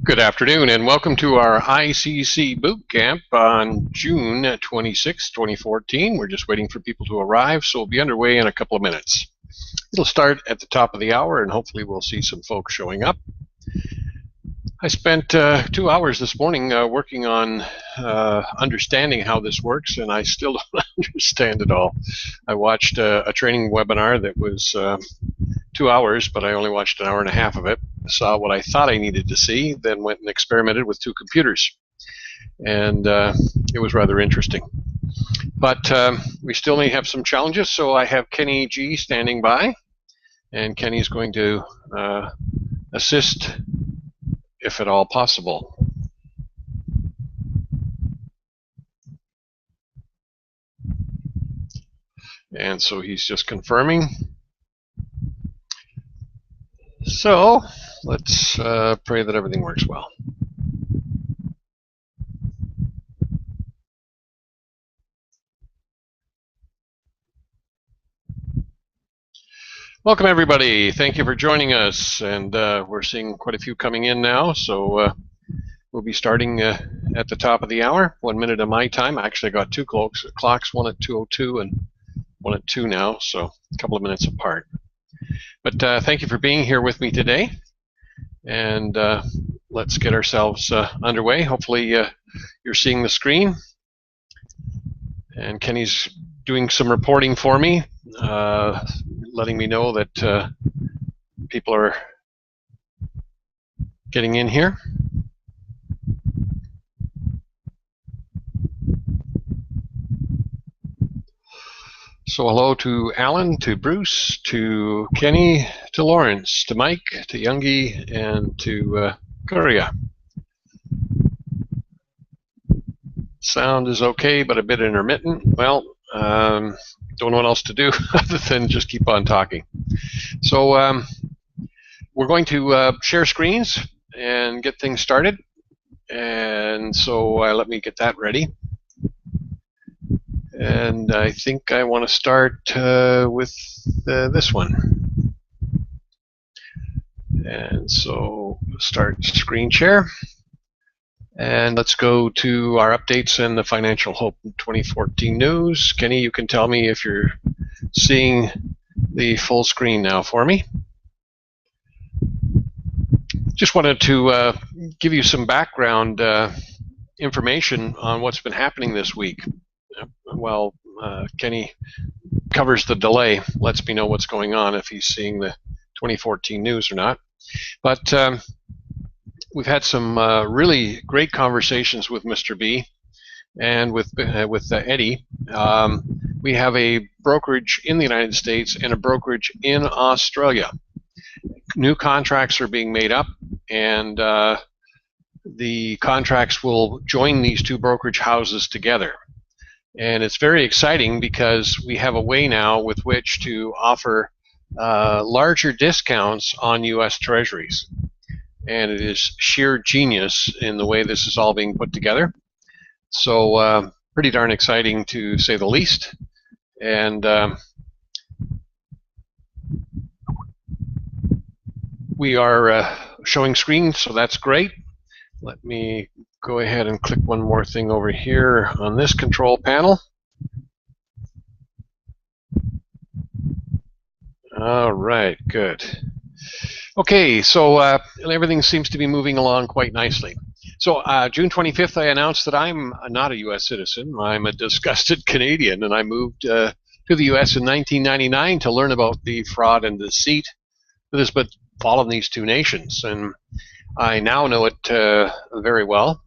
Good afternoon and welcome to our ICC boot camp on June 26, 2014. We're just waiting for people to arrive, so we'll be underway in a couple of minutes. It'll start at the top of the hour and hopefully we'll see some folks showing up. I spent 2 hours this morning working on understanding how this works, and I still don't understand it all. I watched a training webinar that was 2 hours, but I only watched an hour and a half of it. Saw what I thought I needed to see, then went and experimented with 2 computers. And it was rather interesting. But we still may have some challenges, so I have Kenny G standing by, and Kenny's going to assist if at all possible. And so he's just confirming. So let's pray that everything works well. Welcome everybody. Thank you for joining us, and we're seeing quite a few coming in now, so we'll be starting at the top of the hour, 1 minute of my time. I actually got 2 clocks, one at 2:02 and one at 2 now, so a couple of minutes apart. But thank you for being here with me today, and let's get ourselves underway. Hopefully you're seeing the screen, and Kenny's doing some reporting for me, letting me know that people are getting in here. So hello to Alan, to Bruce, to Kenny, to Lawrence, to Mike, to Youngie, and to Korea. Sound is okay, but a bit intermittent. Well, don't know what else to do other than just keep on talking. So we're going to share screens and get things started. And so let me get that ready. And I think I want to start with this one. And so start screen share. And let's go to our updates and the Financial Hope 2014 news. Kenny, you can tell me if you're seeing the full screen now for me. Just wanted to give you some background information on what's been happening this week. Well, Kenny covers the delay, lets me know what's going on if he's seeing the 2014 news or not. But we've had some really great conversations with Mr. B and with Eddie. We have a brokerage in the United States and a brokerage in Australia. New contracts are being made up, and the contracts will join these 2 brokerage houses together. And it's very exciting because we have a way now with which to offer larger discounts on U.S. Treasuries. And it is sheer genius in the way this is all being put together. So pretty darn exciting to say the least. And we are showing screens, so that's great. Let me go ahead and click one more thing over here on this control panel. All right, good. Okay, so everything seems to be moving along quite nicely. So June 25th, I announced that I'm not a U.S. citizen. I'm a disgusted Canadian, and I moved to the U.S. in 1999 to learn about the fraud and deceit that has befallen these 2 nations. And I now know it very well.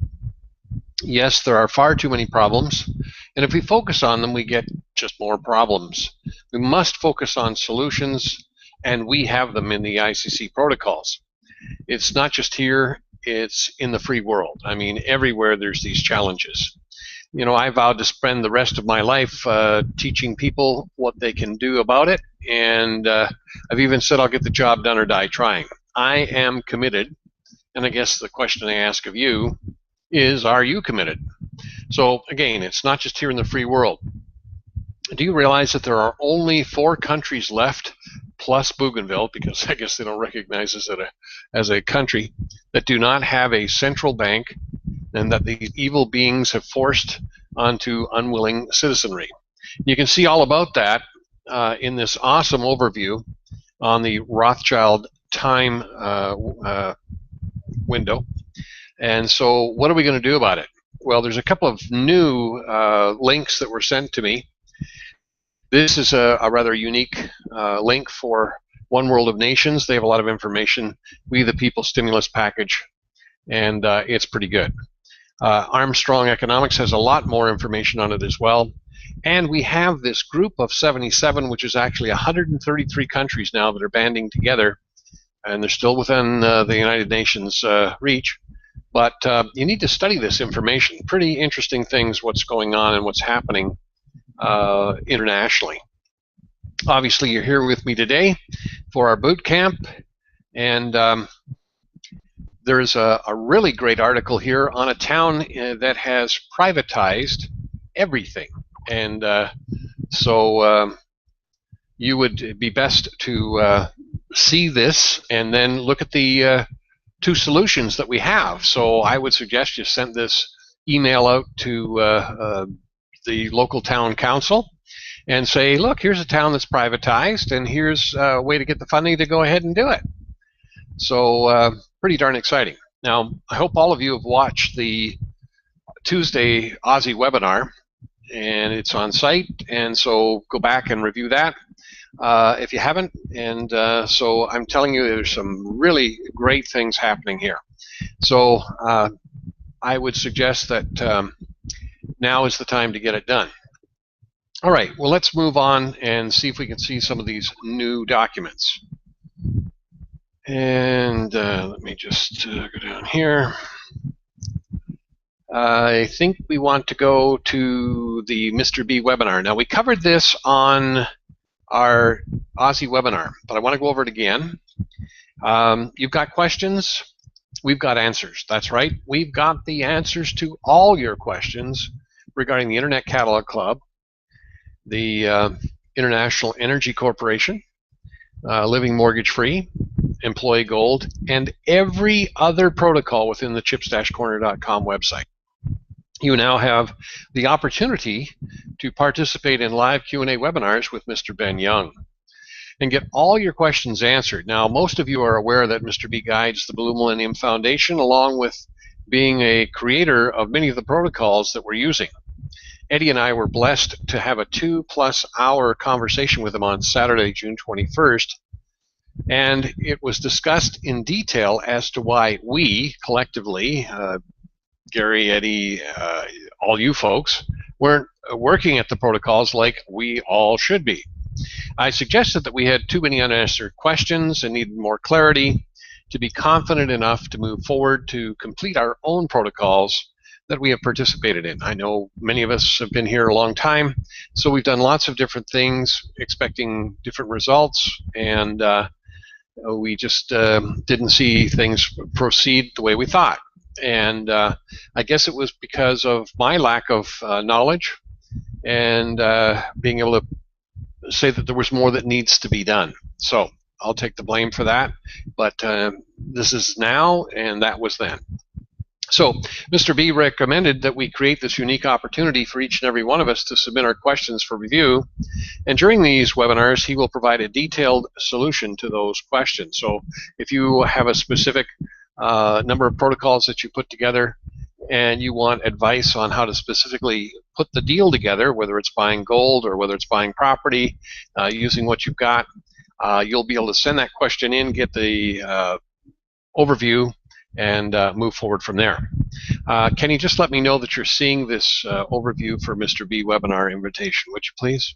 Yes, there are far too many problems, and if we focus on them, we get just more problems. We must focus on solutions, and we have them in the ICC protocols. It's not just here, it's in the free world. I mean, everywhere there's these challenges. You know, I vowed to spend the rest of my life teaching people what they can do about it, and I've even said I'll get the job done or die trying. I am committed, and I guess the question I ask of you is, are you committed? So again, it's not just here in the free world. Do you realize that there are only 4 countries left plus Bougainville, because I guess they don't recognize us as a country, that do not have a central bank and that these evil beings have forced onto unwilling citizenry. You can see all about that in this awesome overview on the Rothschild time window. And so what are we going to do about it? Well, there's a couple of new links that were sent to me. This is a rather unique link for One World of Nations. They have a lot of information. We the People stimulus package, and it's pretty good. Armstrong Economics has a lot more information on it as well. And we have this group of 77, which is actually 133 countries now that are banding together, and they're still within the United Nations reach. But you need to study this information. Pretty interesting things, what's going on and what's happening internationally. Obviously, you're here with me today for our boot camp, and there's a really great article here on a town that has privatized everything. And so you would be best to see this and then look at the two solutions that we have. So I would suggest you send this email out to the local town council and say, look, here's a town that's privatized, and here's a way to get the funding to go ahead and do it. So pretty darn exciting. Now, I hope all of you have watched the Tuesday Aussie webinar, and it's on site, and so go back and review that if you haven't. And so I'm telling you, there's some really great things happening here. So I would suggest that now is the time to get it done. All right, well, let's move on and see if we can see some of these new documents. And let me just go down here. I think we want to go to the Mr. B webinar. Now, we covered this on our Aussie webinar, but I want to go over it again. You've got questions, we've got answers. That's right, we've got the answers to all your questions regarding the Internet Catalog Club, the International Energy Corporation, Living Mortgage Free, Employee Gold, and every other protocol within the chips-corner.com website. You now have the opportunity to participate in live Q&A webinars with Mr. Ben Young and get all your questions answered. Now, most of you are aware that Mr. B guides the Blue Millennium Foundation, along with being a creator of many of the protocols that we're using. Eddie and I were blessed to have a 2+ hour conversation with him on Saturday, June 21st, and it was discussed in detail as to why we, collectively, Gary, Eddie, all you folks, weren't working at the protocols like we all should be. I suggested that we had too many unanswered questions and needed more clarity to be confident enough to move forward to complete our own protocols that we have participated in. I know many of us have been here a long time, so we've done lots of different things, expecting different results, and we just didn't see things proceed the way we thought. And I guess it was because of my lack of knowledge and being able to say that there was more that needs to be done. So I'll take the blame for that, but this is now and that was then. So Mr. B recommended that we create this unique opportunity for each and every one of us to submit our questions for review, and during these webinars he will provide a detailed solution to those questions. So if you have a specific number of protocols that you put together and you want advice on how to specifically put the deal together, whether it's buying gold or whether it's buying property, using what you've got, you'll be able to send that question in, get the overview, and move forward from there. Can you just let me know that you're seeing this overview for Mr. B webinar invitation, would you please?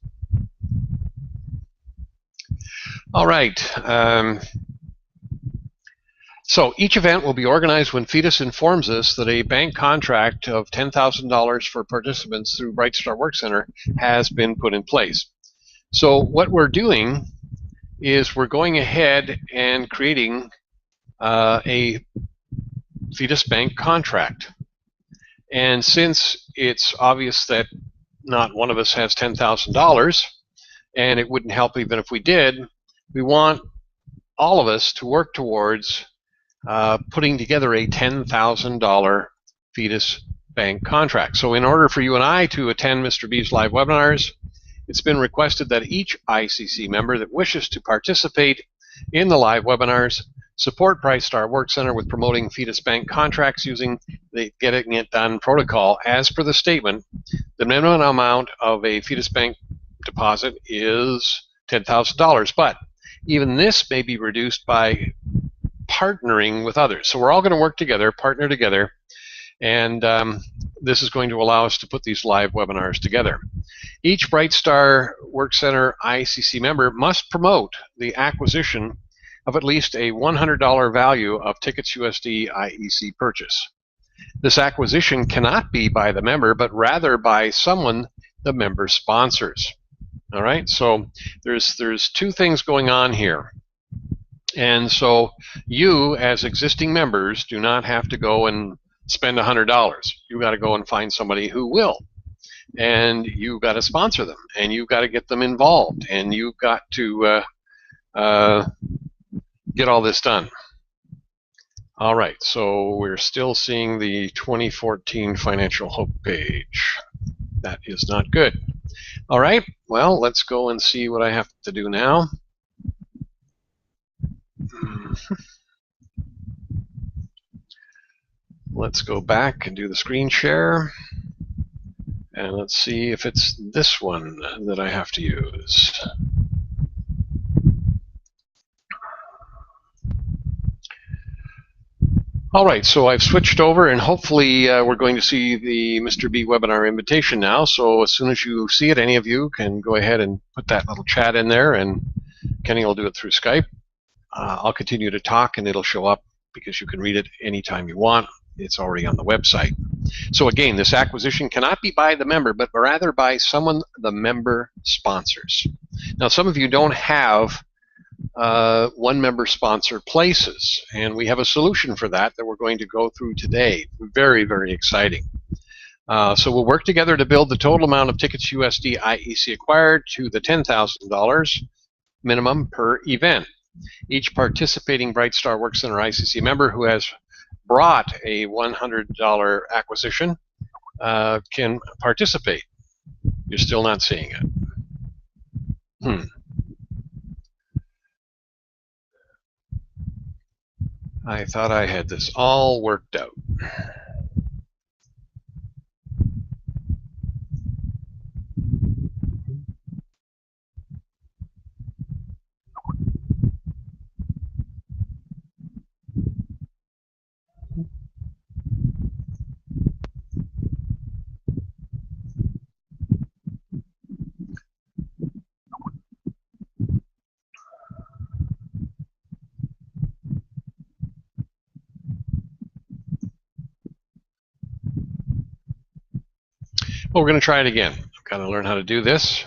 All right. So each event will be organized when FETUS informs us that a bank contract of $10,000 for participants through Bright Star Work Center has been put in place. So what we're doing is we're going ahead and creating a FETUS bank contract. And since it's obvious that not one of us has $10,000, and it wouldn't help even if we did, we want all of us to work towards putting together a $10,000 fetus bank contract. So in order for you and I to attend Mr. B's live webinars, it's been requested that each ICC member that wishes to participate in the live webinars support BrightStar WorkCenter with promoting fetus bank contracts using the Getting It Done protocol. As per the statement, the minimum amount of a fetus bank deposit is $10,000, but even this may be reduced by partnering with others. So we're all going to work together, partner together, and this is going to allow us to put these live webinars together. Each BrightStar WorkCenter ICC member must promote the acquisition of at least a $100 value of Tickets USD IEC purchase. This acquisition cannot be by the member, but rather by someone the member sponsors. All right, so there's two things going on here. And so you, as existing members, do not have to go and spend $100. You got to go and find somebody who will. And you've got to sponsor them, and you've got to get them involved, and you've got to get all this done. All right, so we're still seeing the 2014 Financial Hope page. That is not good. All right, well, let's go and see what I have to do now. Let's go back and do the screen share. And let's see if it's this one that I have to use. All right, so I've switched over, and hopefully we're going to see the Mr. B webinar invitation now. So as soon as you see it, any of you can go ahead and put that little chat in there, and Kenny will do it through Skype. I'll continue to talk, and it'll show up because you can read it anytime you want. It's already on the website. So again, this acquisition cannot be by the member, but rather by someone the member sponsors. Now, some of you don't have one member sponsor places, and we have a solution for that we're going to go through today. Very, very exciting. So we'll work together to build the total amount of Tickets USD IEC acquired to the $10,000 minimum per event. Each participating BrightStar WorkCenter ICC member who has brought a $100 acquisition can participate. You're still not seeing it. I thought I had this all worked out. Well, we're going to try it again. I've got to learn how to do this.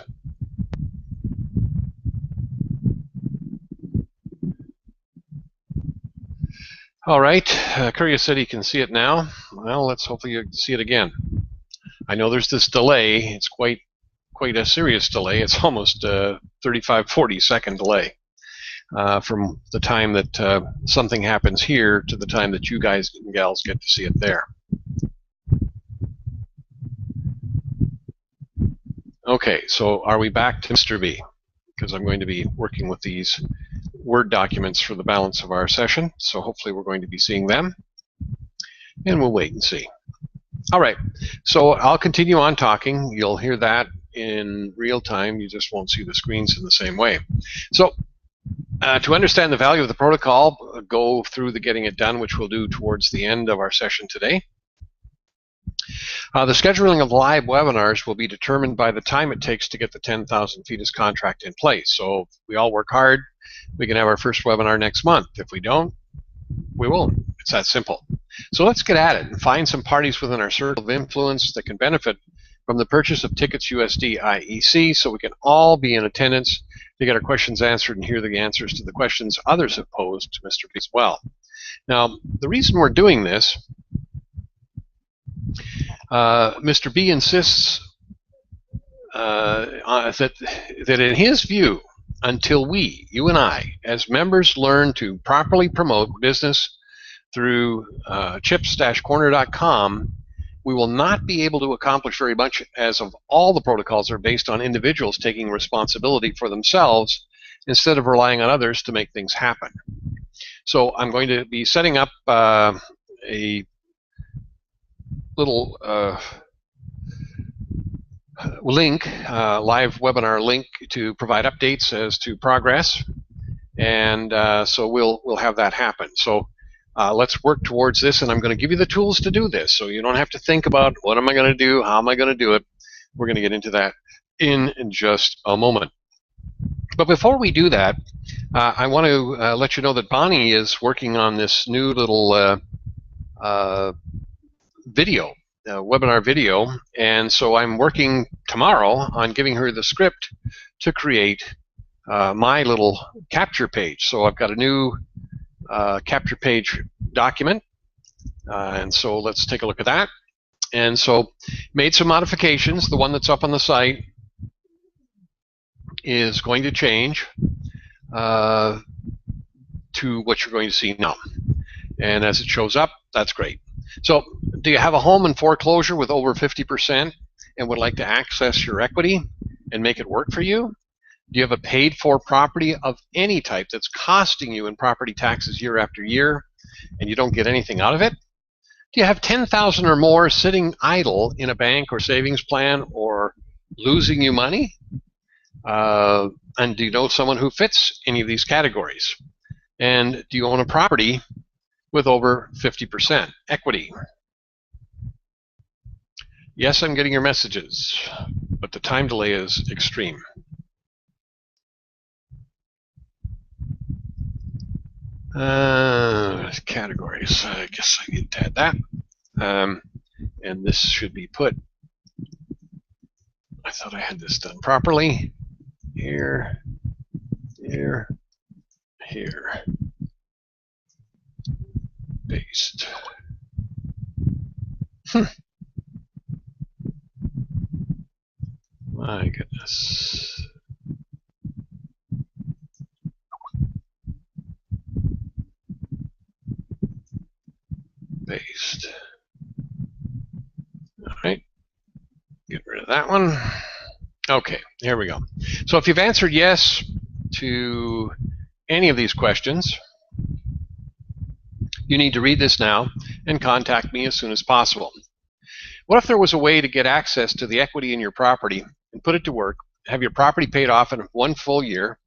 All right, Courier said he can see it now. Well, let's hopefully you see it again. I know there's this delay. It's quite a serious delay. It's almost a 35-40 second delay from the time that something happens here to the time that you guys and gals get to see it there. Okay, so are we back to Mr. B? Because I'm going to be working with these Word documents for the balance of our session, so hopefully we're going to be seeing them, and we'll wait and see. All right, so I'll continue on talking. You'll hear that in real time. You just won't see the screens in the same way. So to understand the value of the protocol, go through the Getting It Done, which we'll do towards the end of our session today. The scheduling of live webinars will be determined by the time it takes to get the 10,000 fetus contract in place. So if we all work hard, we can have our first webinar next month. If we don't, we won't. It's that simple. So let's get at it and find some parties within our circle of influence that can benefit from the purchase of Tickets USD IEC, so we can all be in attendance to get our questions answered and hear the answers to the questions others have posed to Mr. B as well. Now, the reason we're doing this, Mr. B insists that in his view, until we, you and I, as members learn to properly promote business through chips-corner.com, we will not be able to accomplish very much, as of all the protocols are based on individuals taking responsibility for themselves instead of relying on others to make things happen. So I'm going to be setting up a little link, live webinar link, to provide updates as to progress, and so we'll have that happen. So let's work towards this, and I'm going to give you the tools to do this, so you don't have to think about what am I going to do, how am I going to do it. We're going to get into that in just a moment. But before we do that, I want to let you know that Bonnie is working on this new little video, webinar video, and so I'm working tomorrow on giving her the script to create my little capture page. So I've got a new capture page document, and so let's take a look at that. And so made some modifications. The one that's up on the site is going to change to what you're going to see now. And as it shows up, that's great. So do you have a home in foreclosure with over 50% and would like to access your equity and make it work for you? Do you have a paid-for property of any type that's costing you in property taxes year after year and you don't get anything out of it? Do you have $10,000 or more sitting idle in a bank or savings plan or losing you money? And do you know someone who fits any of these categories? And do you own a property with over 50% equity? Yes, I'm getting your messages, but the time delay is extreme. Categories, I guess I need to add that. And this should be put, I thought I had this done properly. Here, here, here. Paste. My goodness. Paste. All right. Get rid of that one. Okay, here we go. So if you've answered yes to any of these questions, you need to read this now and contact me as soon as possible. What if there was a way to get access to the equity in your property and put it to work, have your property paid off in 1 full year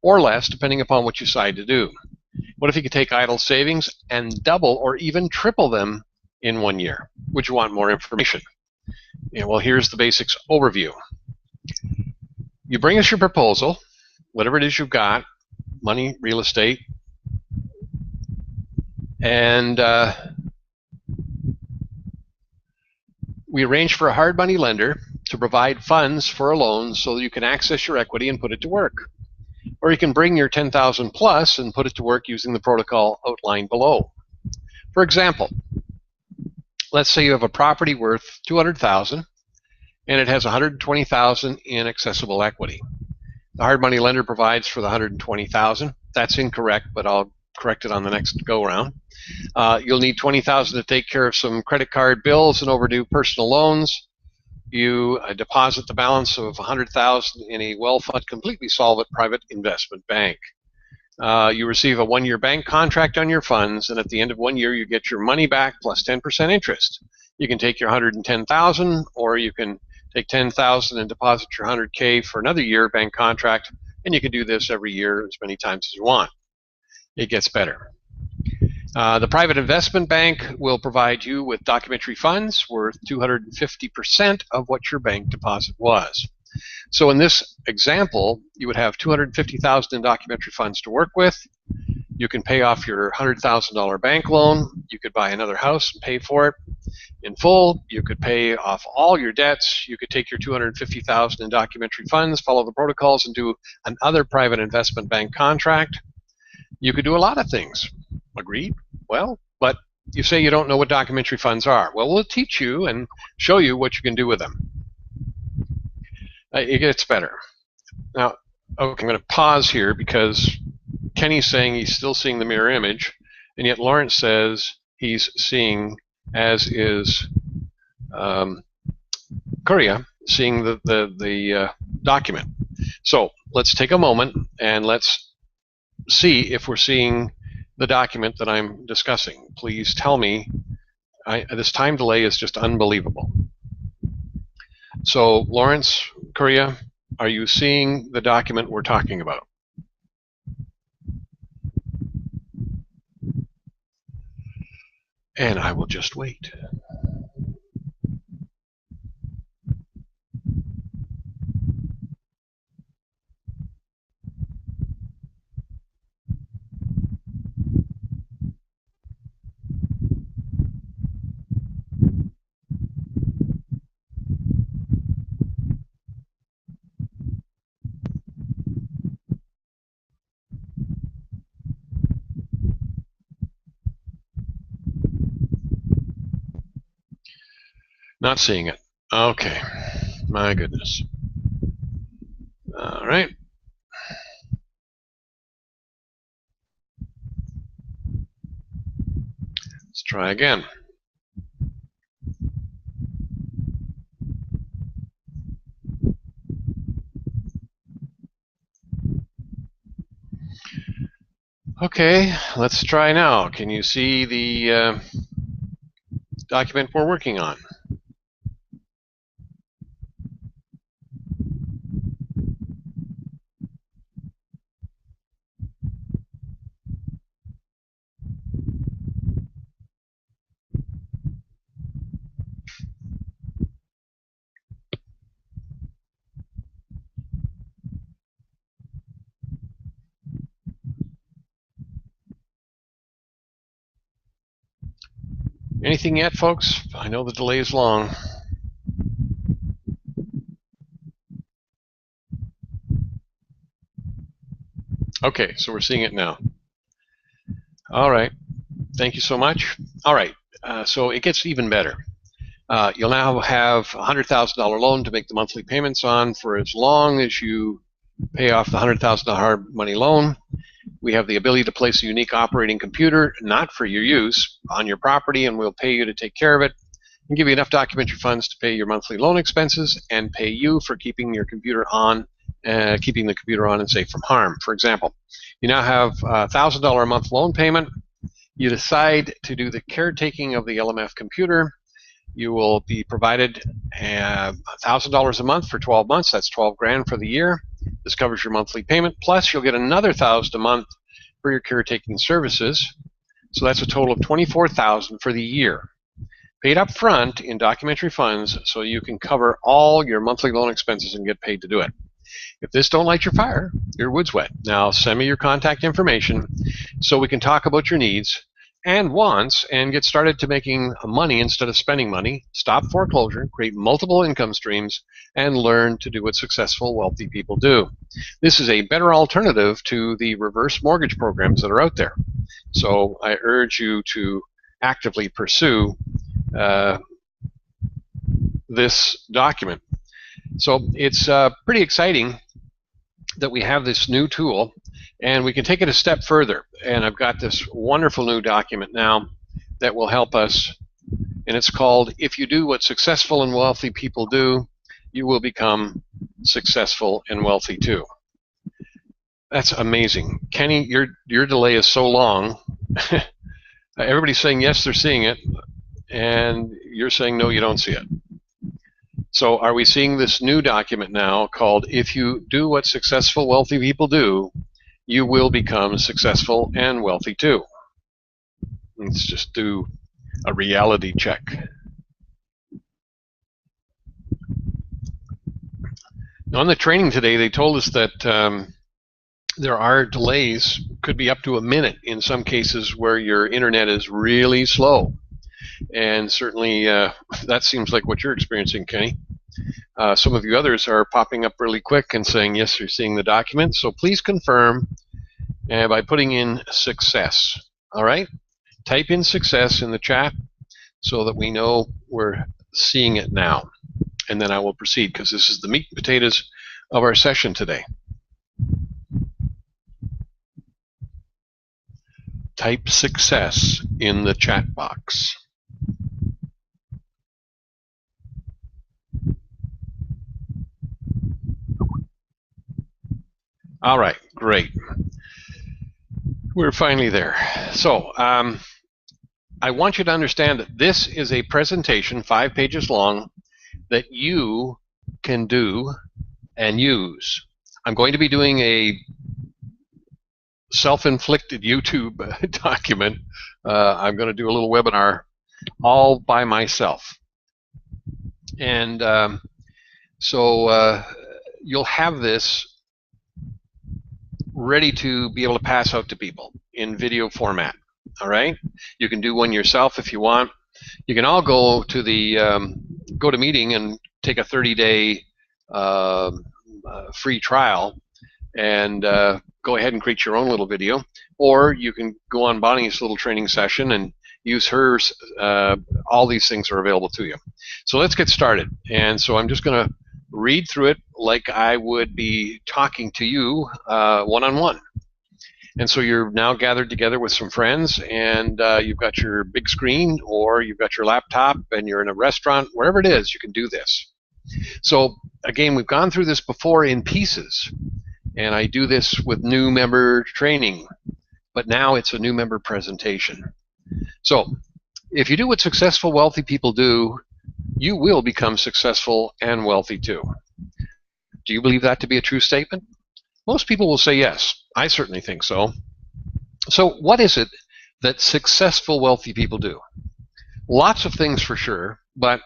or less, depending upon what you decide to do? What if you could take idle savings and double or even triple them in 1 year? Would you want more information? Yeah, well, here's the basics overview. You bring us your proposal, whatever it is you've got, money, real estate, and we arrange for a hard money lender to provide funds for a loan so that you can access your equity and put it to work. Or you can bring your 10,000 plus and put it to work using the protocol outlined below. For example, let's say you have a property worth 200,000 and it has 120,000 in accessible equity. The hard money lender provides for the 120,000. That's incorrect, but I'll correct it on the next go around. You'll need 20,000 to take care of some credit card bills and overdue personal loans. You deposit the balance of 100,000 in a well-funded, completely solvent private investment bank. You receive a 1-year bank contract on your funds, and at the end of 1 year, you get your money back plus 10% interest. You can take your 110,000, or you can take 10,000 and deposit your 100K for another year bank contract, and you can do this every year as many times as you want. It gets better. The private investment bank will provide you with documentary funds worth 250% of what your bank deposit was. So in this example, you would have 250,000 in documentary funds to work with. You can pay off your $100,000 bank loan. You could buy another house and pay for it in full. You could pay off all your debts. You could take your 250,000 in documentary funds, follow the protocols, and do another private investment bank contract. You could do a lot of things. Agreed? Well, but you say you don't know what documentary funds are. Well, we'll teach you and show you what you can do with them. It gets better. Now, Okay, I'm going to pause here because Kenny's saying he's still seeing the mirror image, and yet Lawrence says he's seeing, as is Korea, seeing the document. So let's take a moment and let's see if we're seeing the document that I'm discussing. Please tell me. This time delay is just unbelievable. So Lawrence, Korea, are you seeing the document we're talking about? And I will just wait. Not seeing it. Okay. My goodness. All right. Let's try again. Okay, let's try now. Can you see the document we're working on? Anything yet, folks? I know the delay is long. Okay, so we're seeing it now. All right, thank you so much. All right, so it gets even better. You'll now have a $100,000 loan to make the monthly payments on for as long as you pay off the $100,000 hard money loan. We have the ability to place a unique operating computer, not for your use, on your property, and we'll pay you to take care of it and give you enough documentary funds to pay your monthly loan expenses and pay you for keeping your computer on, keeping the computer on and safe from harm. For example, you now have a $1,000 a month loan payment. You decide to do the caretaking of the LMF computer. You will be provided $1,000 a month for 12 months. That's 12 grand for the year. This covers your monthly payment. Plus, you'll get another $1,000 a month for your caretaking services. So that's a total of $24,000 for the year, paid up front in documentary funds, so you can cover all your monthly loan expenses and get paid to do it. If this don't light your fire, your wood's wet. Now send me your contact information so we can talk about your needs and wants and get started to making money instead of spending money, stop foreclosure, create multiple income streams, and learn to do what successful, wealthy people do. This is a better alternative to the reverse mortgage programs that are out there. So I urge you to actively pursue this document. So it's pretty exciting that we have this new tool, and we can take it a step further. And I've got this wonderful new document now that will help us, and it's called "If You Do What Successful and Wealthy People Do, You Will Become Successful and Wealthy Too." That's amazing. Kenny, your delay is so long. Everybody's saying yes, they're seeing it, and you're saying no, you don't see it. So are we seeing this new document now called "If You Do What Successful, Wealthy People Do, You Will Become Successful and Wealthy Too"? Let's just do a reality check. On the training today, they told us that there are delays, could be up to a minute in some cases where your internet is really slow. And certainly that seems like what you're experiencing, Kenny. Some of you others are popping up really quick and saying, yes, you're seeing the document. So please confirm by putting in success. All right? Type in success in the chat so that we know we're seeing it now. And then I will proceed because this is the meat and potatoes of our session today. type success in the chat box. All right, great. We're finally there. So I want you to understand that this is a presentation, 5 pages long, that you can do and use. I'm going to be doing a self-inflicted YouTube document. I'm going to do a little webinar all by myself. And so you'll have this ready to be able to pass out to people in video format. All right? You can do one yourself if you want. You can all go to the GoToMeeting and take a 30-day free trial and go ahead and create your own little video, or you can go on Bonnie's little training session and use hers. All these things are available to you. So let's get started. And so I'm just going to read through it like I would be talking to you one-on-one. And so you're now gathered together with some friends, and you've got your big screen, or you've got your laptop, and you're in a restaurant. Wherever it is, you can do this. So again, we've gone through this before in pieces, and I do this with new member training, but now it's a new member presentation. So if you do what successful, wealthy people do, you will become successful and wealthy too. Do you believe that to be a true statement? Most people will say yes. I certainly think so. So what is it that successful, wealthy people do? Lots of things for sure, but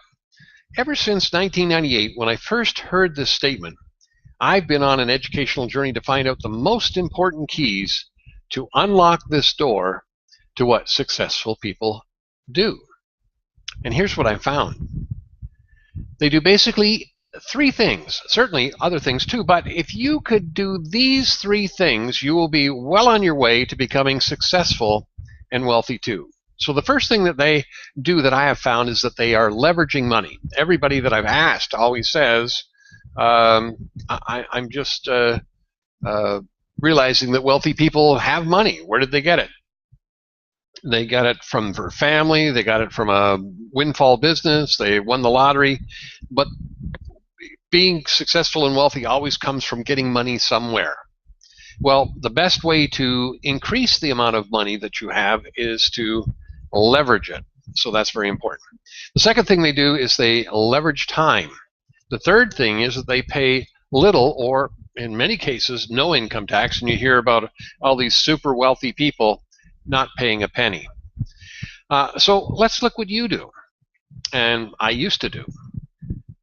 ever since 1998, when I first heard this statement, I've been on an educational journey to find out the most important keys to unlock this door to what successful people do. And here's what I found. They do basically 3 things, certainly other things too, but if you could do these 3 things, you will be well on your way to becoming successful and wealthy too. So the first thing that they do that I have found is that they are leveraging money. Everybody that I've asked always says, I'm just realizing that wealthy people have money. Where did they get it? They got it from their family, they got it from a windfall business, they won the lottery, but being successful and wealthy always comes from getting money somewhere. Well, the best way to increase the amount of money that you have is to leverage it. So that's very important. The second thing they do is they leverage time. The third thing is that they pay little or, in many cases, no income tax, and you hear about all these super wealthy people not paying a penny. So let's look what you do, and I used to do.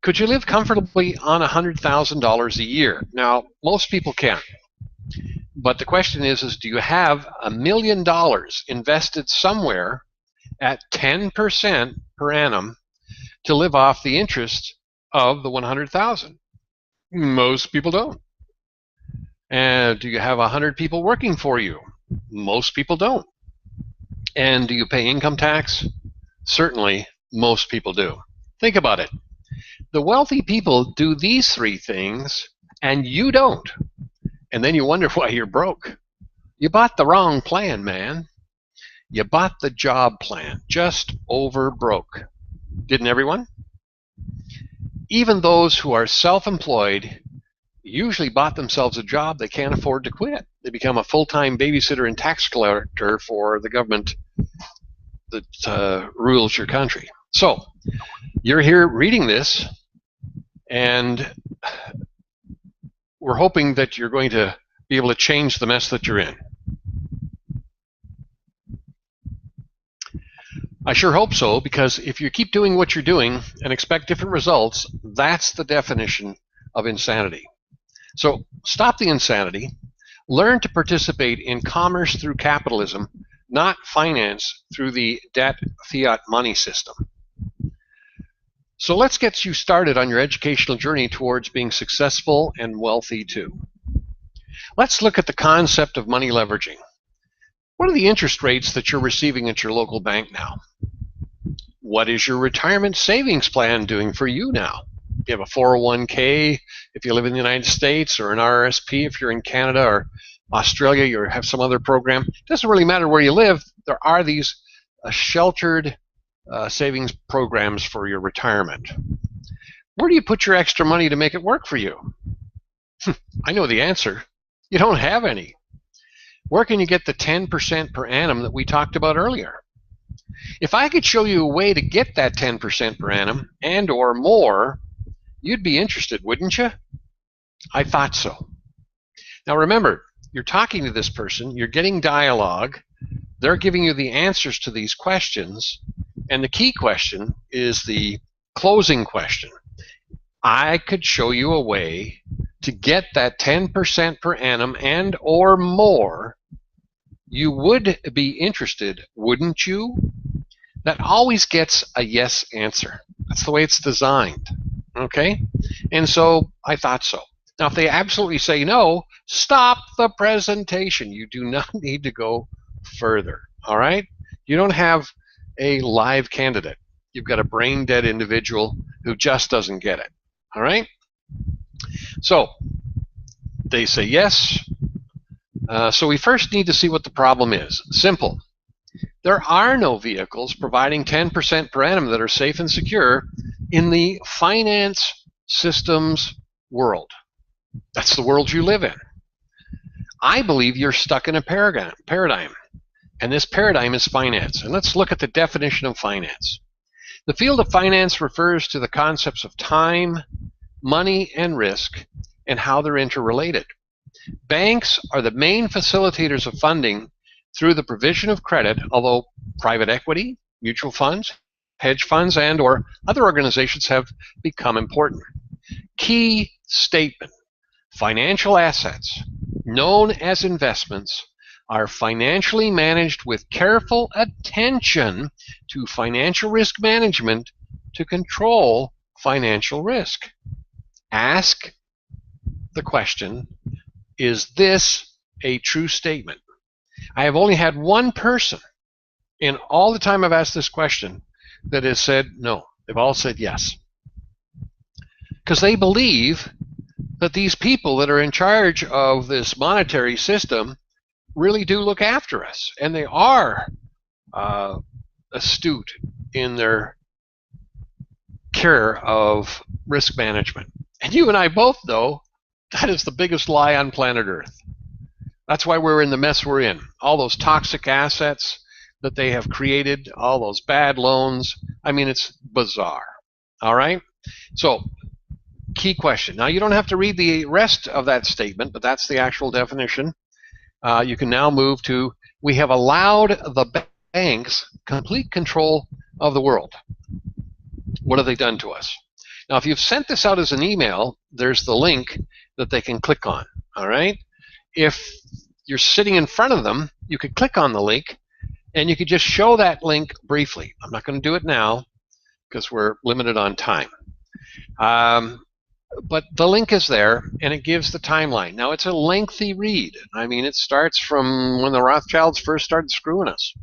Could you live comfortably on $100,000 a year? Now, most people can. But the question is do you have $1 million invested somewhere at 10% per annum to live off the interest of the 100,000? Most people don't. And do you have 100 people working for you? Most people don't. And do you pay income tax? Certainly, most people do. Think about it. The wealthy people do these 3 things, and you don't. And then you wonder why you're broke. You bought the wrong plan, man. You bought the job plan, just over broke. Didn't everyone? Even those who are self-employed usually bought themselves a job they can't afford to quit. They become a full-time babysitter and tax collector for the government that rules your country. So you're here reading this, and we're hoping that you're going to be able to change the mess that you're in. I sure hope so, because if you keep doing what you're doing and expect different results, that's the definition of insanity. So stop the insanity. Learn to participate in commerce through capitalism, not finance through the debt fiat money system. So let's get you started on your educational journey towards being successful and wealthy too. Let's look at the concept of money leveraging. What are the interest rates that you're receiving at your local bank now? What is your retirement savings plan doing for you now? Do you have a 401k if you live in the United States, or an RRSP if you're in Canada, or Australia, you have some other program. It doesn't really matter where you live. There are these sheltered savings programs for your retirement. Where do you put your extra money to make it work for you? I know the answer. You don't have any. Where can you get the 10% per annum that we talked about earlier? If I could show you a way to get that 10% per annum and or more, you'd be interested, wouldn't you? I thought so. Now remember, you're talking to this person, you're getting dialogue, they're giving you the answers to these questions, and the key question is the closing question. I could show you a way to get that 10% per annum and or more. You would be interested, wouldn't you? That always gets a yes answer. That's the way it's designed. Okay? And so I thought so. Now, if they absolutely say no, stop the presentation. You do not need to go further. All right? You don't have a live candidate. You've got a brain dead individual who just doesn't get it. All right? So they say yes. So we first need to see what the problem is. Simple. There are no vehicles providing 10% per annum that are safe and secure in the finance systems world. That's the world you live in. I believe you're stuck in a paradigm, and this paradigm is finance. And let's look at the definition of finance. The field of finance refers to the concepts of time, money, and risk, and how they're interrelated. Banks are the main facilitators of funding through the provision of credit, although private equity, mutual funds, hedge funds, and or other organizations have become important. Key statement: financial assets, known as investments, are financially managed with careful attention to financial risk management to control financial risk. Ask the question, is this a true statement? I have only had one person in all the time I've asked this question that has said no. They've all said yes. Because they believe that these people that are in charge of this monetary system really do look after us, and they are astute in their care of risk management. And you and I both know that is the biggest lie on planet Earth. That's why we're in the mess we're in. All those toxic assets that they have created, all those bad loans. I mean, it's bizarre. All right? So, key question. Now, you don't have to read the rest of that statement, but that's the actual definition. You can now move to, we have allowed the banks complete control of the world. What have they done to us? Now, if you've sent this out as an email, there's the link that they can click on. All right? If you're sitting in front of them, you could click on the link, and you could just show that link briefly. I'm not going to do it now because we're limited on time. But the link is there, and it gives the timeline. Now, it's a lengthy read. I mean, it starts from when the Rothschilds first started screwing us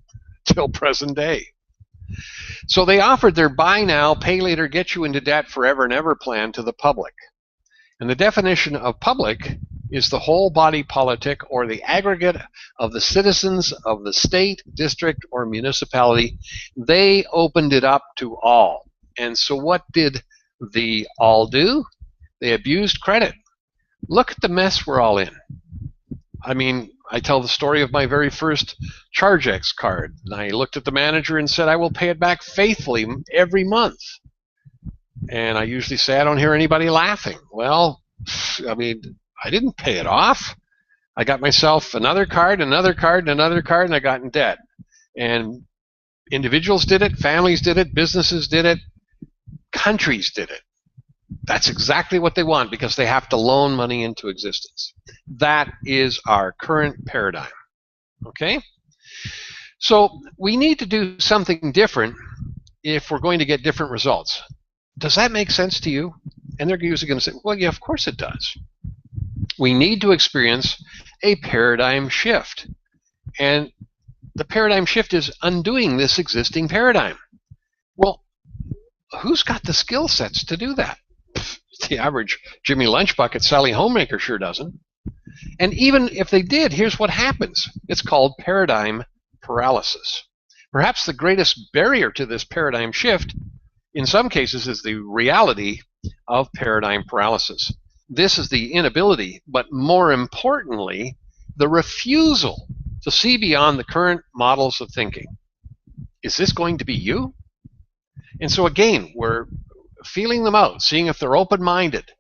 till present day. So they offered their buy now, pay later, get you into debt forever and ever plan to the public. And the definition of public is the whole body politic or the aggregate of the citizens of the state, district, or municipality. They opened it up to all. And so what did the all do? They abused credit. Look at the mess we're all in. I mean, I tell the story of my very first Chargex card. And I looked at the manager and said, I will pay it back faithfully every month. And I usually say, I don't hear anybody laughing. Well, I mean, I didn't pay it off. I got myself another card, another card, and another card, and I got in debt. And individuals did it, families did it, businesses did it, countries did it. That's exactly what they want because they have to loan money into existence. That is our current paradigm. Okay? So we need to do something different if we're going to get different results. Does that make sense to you? And they're usually going to say, well, yeah, of course it does. We need to experience a paradigm shift. And the paradigm shift is undoing this existing paradigm. Well, who's got the skill sets to do that? The average Jimmy Lunchbucket Sally Homemaker sure doesn't. And even if they did, here's what happens. It's called paradigm paralysis. Perhaps the greatest barrier to this paradigm shift, in some cases, is the reality of paradigm paralysis. This is the inability, but more importantly, the refusal to see beyond the current models of thinking. Is this going to be you? And so again, we're feeling them out, seeing if they're open-minded.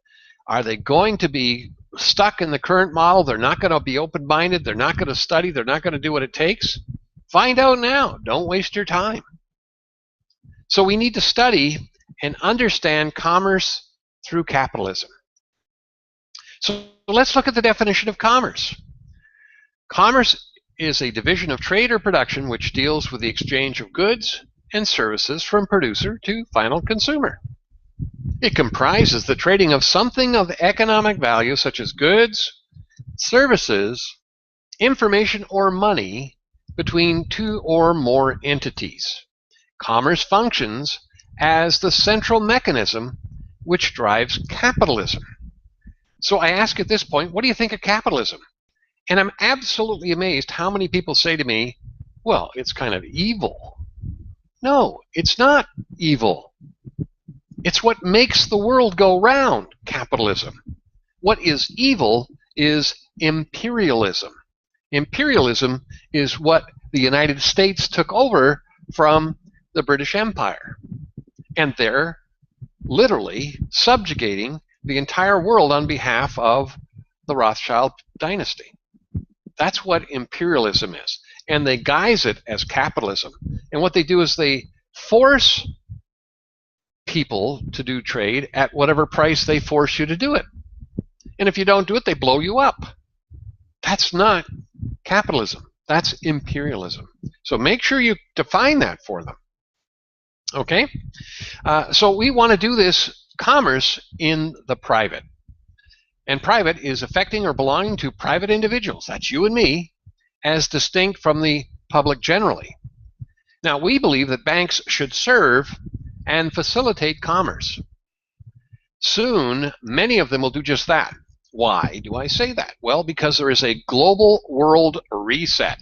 Are they going to be stuck in the current model? They're not going to be open-minded. They're not going to study. They're not going to do what it takes. Find out now. Don't waste your time. So we need to study and understand commerce through capitalism. So let's look at the definition of commerce. Commerce is a division of trade or production which deals with the exchange of goods and services from producer to final consumer. It comprises the trading of something of economic value such as goods, services, information, or money between two or more entities. Commerce functions as the central mechanism which drives capitalism. So I ask at this point, what do you think of capitalism? And I'm absolutely amazed how many people say to me, well, it's kind of evil. No, it's not evil. It's what makes the world go round, capitalism. What is evil is imperialism. Imperialism is what the United States took over from the British Empire. And they're literally subjugating the entire world on behalf of the Rothschild dynasty. That's what imperialism is. And they guise it as capitalism. And what they do is they force people to do trade at whatever price they force you to do it. And if you don't do it, they blow you up. That's not capitalism. That's imperialism. So make sure you define that for them. Okay? So we want to do this commerce in the private. And private is affecting or belonging to private individuals, that's you and me, as distinct from the public generally. Now, we believe that banks should serve and facilitate commerce. Soon, many of them will do just that. Why do I say that? Well, because there is a global world reset.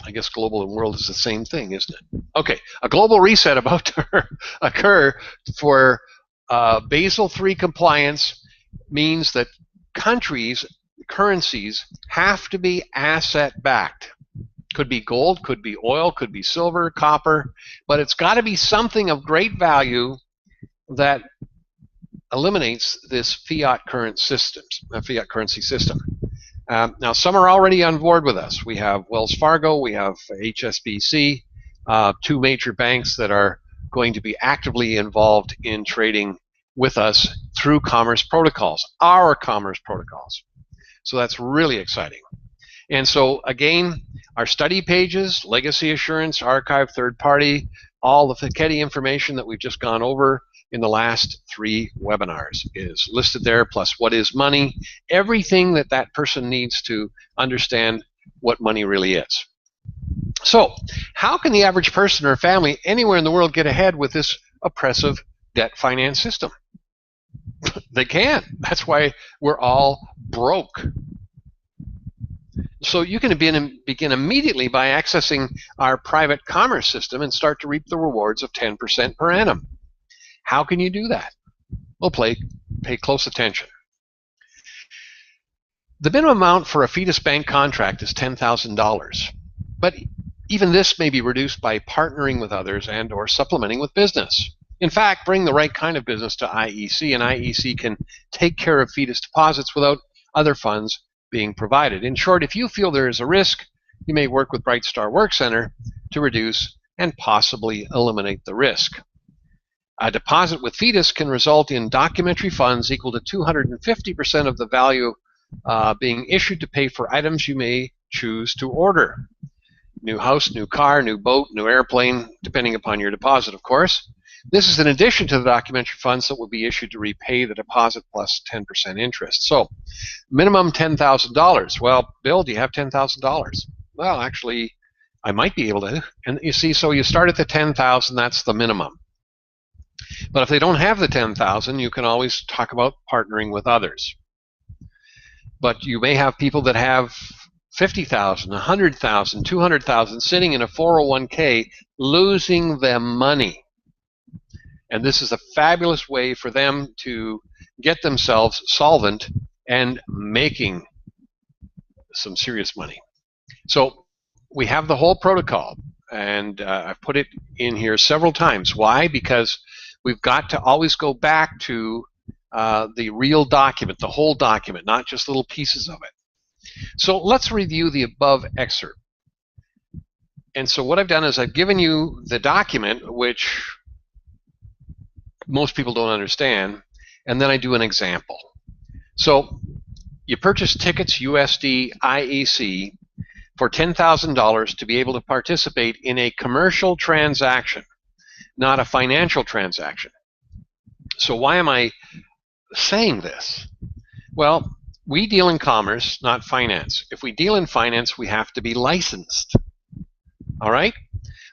I guess global and world is the same thing, isn't it? Okay, a global reset about to occur for Basel III compliance means that countries' currencies have to be asset-backed. Could be gold, could be oil, could be silver, copper, but it's got to be something of great value that eliminates this fiat currency system. Now, some are already on board with us. We have Wells Fargo, we have HSBC, two major banks that are going to be actively involved in trading with us through commerce protocols, our commerce protocols. So that's really exciting. And so again, our study pages, legacy assurance, archive, third party, all the Fiketty information that we've just gone over in the last 3 webinars is listed there, plus what is money, everything that that person needs to understand what money really is. So how can the average person or family anywhere in the world get ahead with this oppressive debt finance system? They can't. That's why we're all broke. So you can begin immediately by accessing our private commerce system and start to reap the rewards of 10% per annum. How can you do that? Well, pay close attention. The minimum amount for a Fetus Bank contract is $10,000, but even this may be reduced by partnering with others and or supplementing with business. In fact, bring the right kind of business to IEC, and IEC can take care of fetus deposits without other funds being provided. In short, if you feel there is a risk, you may work with Bright Star Work Center to reduce and possibly eliminate the risk. A deposit with fetus can result in documentary funds equal to 250% of the value being issued to pay for items you may choose to order. New house, new car, new boat, new airplane, depending upon your deposit, of course. This is in addition to the documentary funds that will be issued to repay the deposit plus 10% interest. So, minimum $10,000. Well, Bill, do you have $10,000? Well, actually, I might be able to. And you see, so you start at the $10,000, that's the minimum. But if they don't have the $10,000, you can always talk about partnering with others. But you may have people that have 50,000, 100,000, 200,000 sitting in a 401k losing them money. And this is a fabulous way for them to get themselves solvent and making some serious money. So we have the whole protocol, and I've put it in here several times. Why? Because we've got to always go back to the real document, the whole document, not just little pieces of it. So let's review the above excerpt. And so what I've done is I've given you the document, which most people don't understand, and then I do an example. So you purchase tickets USD IEC for $10,000 to be able to participate in a commercial transaction, not a financial transaction. So why am I saying this? Well, we deal in commerce, not finance. If we deal in finance, we have to be licensed. All right?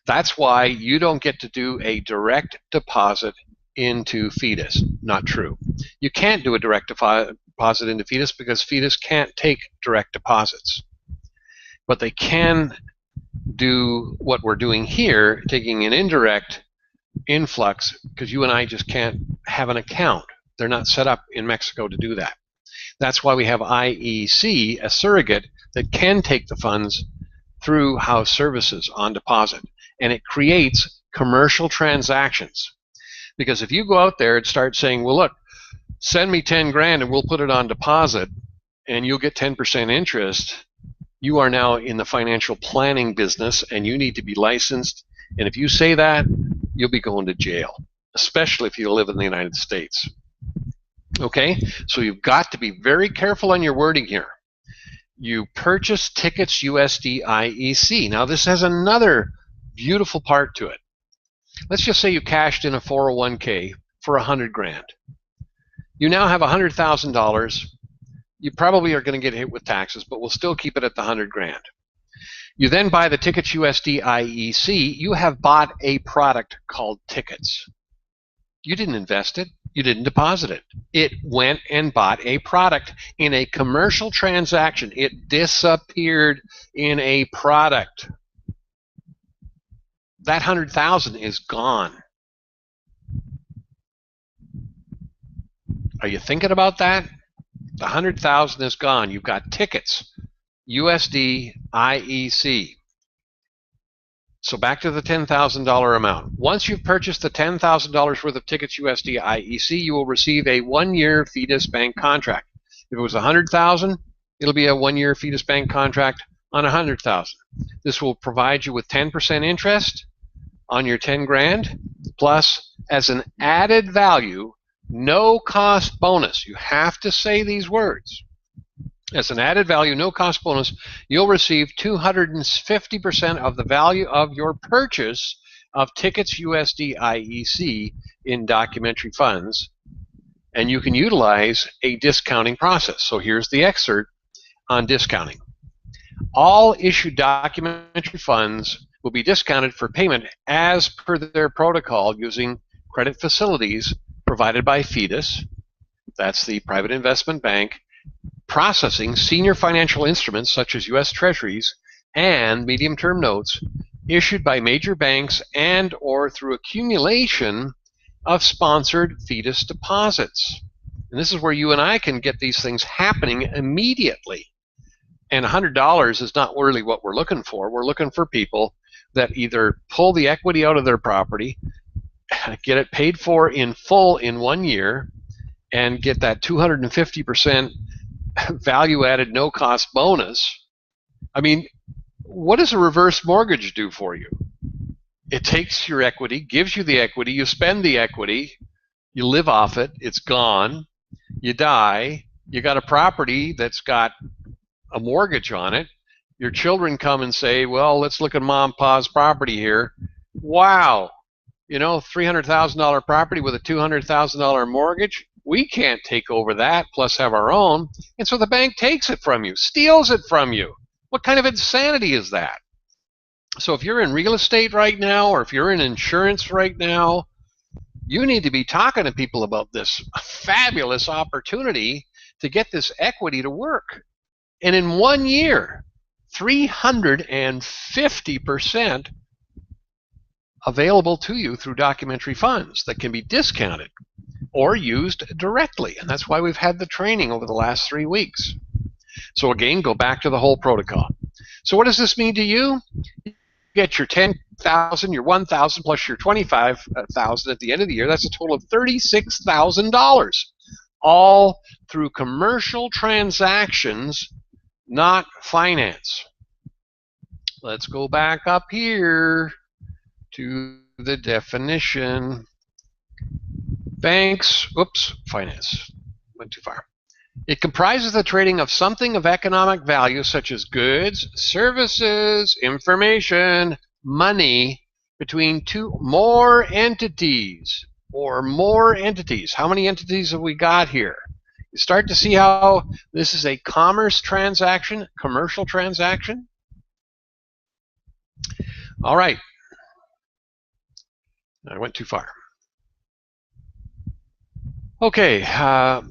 That's why you don't get to do a direct deposit into Fetus. Not true. You can't do a direct deposit into Fetus because Fetus can't take direct deposits. But they can do what we're doing here, taking an indirect influx, because you and I just can't have an account. They're not set up in Mexico to do that. That's why we have IEC, a surrogate that can take the funds through house services on deposit. And it creates commercial transactions. Because if you go out there and start saying, well, look, send me 10 grand and we'll put it on deposit and you'll get 10% interest, you are now in the financial planning business and you need to be licensed. And if you say that, you'll be going to jail, especially if you live in the United States. Okay, so you've got to be very careful on your wording here. You purchase tickets USD IEC. Now this has another beautiful part to it. Let's just say you cashed in a 401k for 100 grand. You now have $100,000. You probably are going to get hit with taxes, but we'll still keep it at the 100 grand. You then buy the tickets USD IEC. You have bought a product called tickets. You didn't invest it. You didn't deposit it. It went and bought a product in a commercial transaction. It disappeared in a product. That 100,000 is gone. Are you thinking about that? The 100,000 is gone. You've got tickets, USD IEC. So back to the $10,000 amount. Once you've purchased the $10,000 worth of tickets USD IEC, you will receive a 1-year Fetus Bank contract. If it was 100,000, it'll be a 1-year Fetus Bank contract on 100,000. This will provide you with 10% interest on your 10 grand, plus as an added value, no cost bonus. You have to say these words. As an added value, no cost bonus, you'll receive 250% of the value of your purchase of tickets USD IEC in documentary funds, and you can utilize a discounting process. So here's the excerpt on discounting. All issued documentary funds will be discounted for payment as per their protocol using credit facilities provided by Fetus, that's the private investment bank, processing senior financial instruments such as U.S. Treasuries and medium-term notes issued by major banks and or through accumulation of sponsored Fetus deposits. And this is where you and I can get these things happening immediately. And $100 is not really what we're looking for. We're looking for people that either pull the equity out of their property, get it paid for in full in 1 year, and get that 250% value-added no-cost bonus. I mean, what does a reverse mortgage do for you? It takes your equity, gives you the equity, you spend the equity, you live off it, it's gone, you die, you got a property that's got a mortgage on it, your children come and say, well, let's look at Mom and Pa's property here. Wow, you know, $300,000 property with a $200,000 mortgage? We can't take over that plus have our own. And so the bank takes it from you, steals it from you. What kind of insanity is that? So if you're in real estate right now, or if you're in insurance right now, you need to be talking to people about this fabulous opportunity to get this equity to work. And in 1 year, 350% available to you through documentary funds that can be discounted or used directly. And that's why we've had the training over the last 3 weeks. So again, go back to the whole protocol. So what does this mean to you? You get your 10,000, your 1,000 plus your 25,000 at the end of the year. That's a total of $36,000, all through commercial transactions, not finance. Let's go back up here to the definition. Banks, oops, finance, went too far. It comprises the trading of something of economic value such as goods, services, information, money between two more entities or more entities. How many entities have we got here? You start to see how this is a commerce transaction, commercial transaction. All right. I went too far. Okay,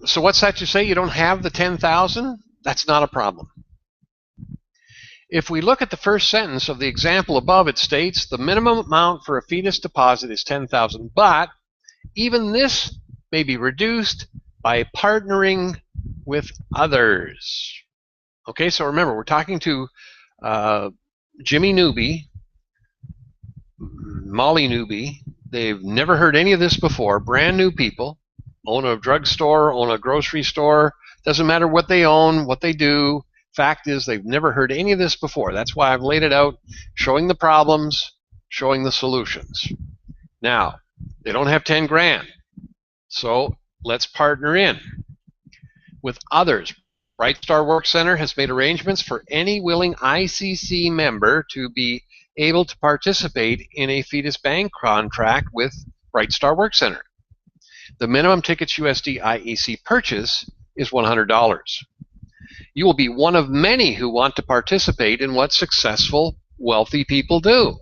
so what's that to say? You don't have the 10,000? That's not a problem. If we look at the first sentence of the example above, it states the minimum amount for a fetus deposit is 10,000, but even this may be reduced by partnering with others. Okay, so remember, we're talking to Jimmy Newby, Molly Newby. They've never heard any of this before, brand new people, own a drugstore, own a grocery store, doesn't matter what they own, what they do. Fact is, they've never heard any of this before. That's why I've laid it out, showing the problems, showing the solutions. Now, they don't have 10 grand, so let's partner in with others. Bright Star Work Center has made arrangements for any willing ICC member to be able to participate in a fetus bank contract with Bright Star Work Center. The minimum tickets USD IEC purchase is $100. You will be one of many who want to participate in what successful, wealthy people do.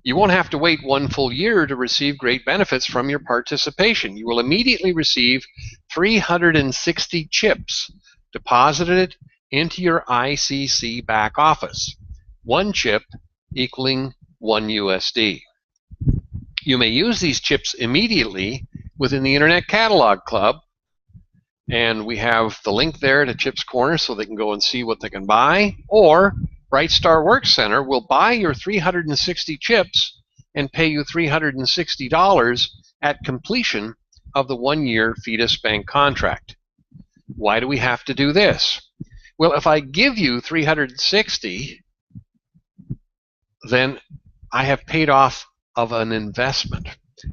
You won't have to wait 1 full year to receive great benefits from your participation. You will immediately receive 360 chips deposited into your ICC back office. 1 chip equaling 1 USD. You may use these chips immediately within the Internet Catalog Club, and we have the link there to Chips Corner so they can go and see what they can buy, or Bright Star Work Center will buy your 360 chips and pay you $360 at completion of the 1-year fetus bank contract. Why do we have to do this? Well, if I give you 360, then I have paid off of an investment.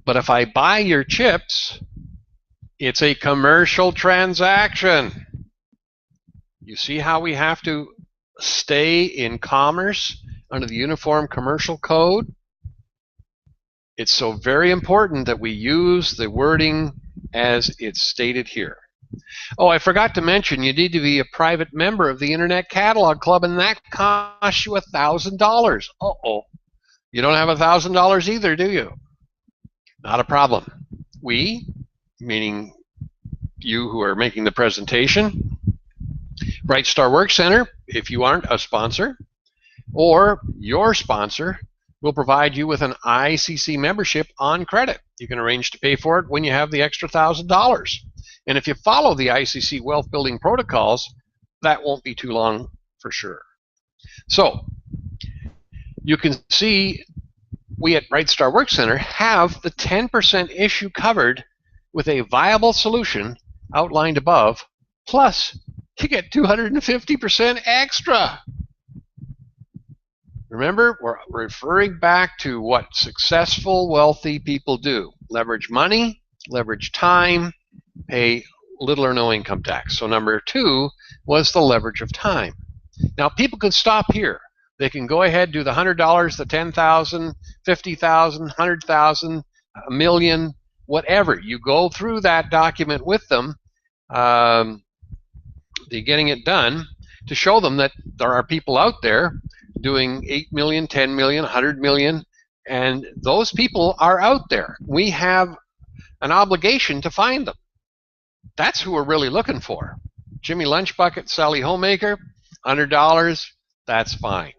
But if I buy your chips, it's a commercial transaction. You see how we have to stay in commerce under the Uniform Commercial Code? It's so very important that we use the wording as it's stated here. Oh, I forgot to mention, you need to be a private member of the Internet Catalog Club, and that costs you $1,000. Uh-oh. You don't have $1,000 either, do you? Not a problem. We, meaning you who are making the presentation, Bright Star Work Center, if you aren't a sponsor, or your sponsor, will provide you with an ICC membership on credit. You can arrange to pay for it when you have the extra $1,000. And if you follow the ICC wealth building protocols, that won't be too long for sure. So you can see we at Bright Star Work Center have the 10% issue covered with a viable solution outlined above, plus you get 250% extra. Remember, we're referring back to what successful, wealthy people do. Leverage money, leverage time, pay little or no income tax. So number 2 was the leverage of time. Now people can stop here. They can go ahead, do the $100, the $10,000, $50,000, $100,000, $1 million, whatever. You go through that document with them, they're getting it done to show them that there are people out there doing 8 million, 10 million, 100 million, and those people are out there. We have an obligation to find them. That's who we're really looking for. Jimmy Lunchbucket, Sally Homemaker, $100, that's fine.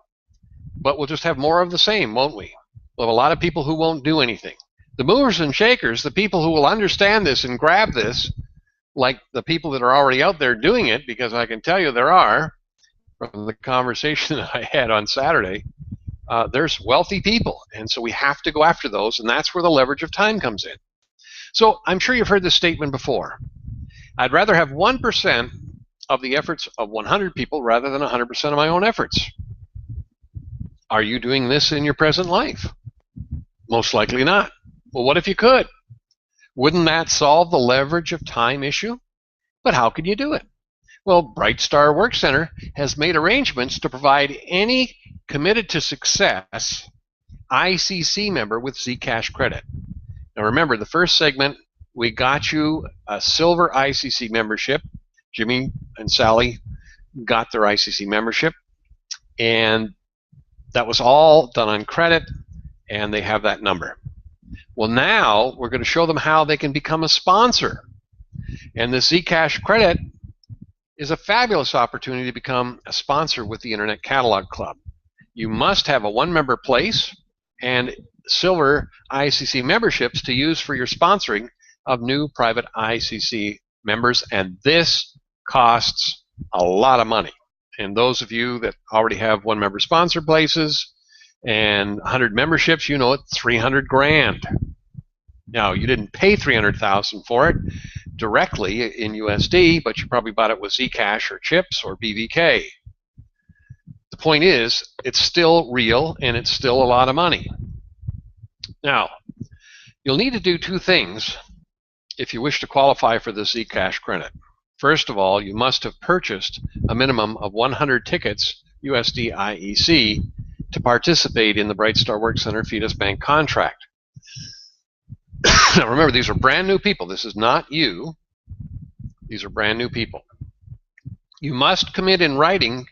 But we'll just have more of the same, won't we? We'll have a lot of people who won't do anything. The movers and shakers, the people who will understand this and grab this, like the people that are already out there doing it, because I can tell you there are, from the conversation that I had on Saturday, there's wealthy people, and so we have to go after those, and that's where the leverage of time comes in. So I'm sure you've heard this statement before. I'd rather have 1% of the efforts of 100 people rather than 100% of my own efforts. Are you doing this in your present life? Most likely not. Well, what if you could? Wouldn't that solve the leverage of time issue? But how could you do it? Well, BrightStar Work Center has made arrangements to provide any committed to success ICC member with Zcash credit. Now remember, the first segment, we got you a silver ICC membership. Jimmy and Sally got their ICC membership, and that was all done on credit, and they have that number. Well, now we're going to show them how they can become a sponsor. And the Zcash credit is a fabulous opportunity to become a sponsor with the Internet Catalog Club. You must have a one-member place and silver ICC memberships to use for your sponsoring of new private ICC members, and this costs a lot of money. And those of you that already have one-member sponsor places and 100 memberships, you know it's 300 grand. Now, you didn't pay 300,000 for it directly in USD, but you probably bought it with Zcash or chips or BVK. The point is, it's still real and it's still a lot of money. Now, you'll need to do two things if you wish to qualify for the Zcash credit. First of all, you must have purchased a minimum of 100 tickets USD IEC to participate in the BrightStar Work Center Fides Bank contract. Now remember, these are brand new people. This is not you. These are brand new people. You must commit in writing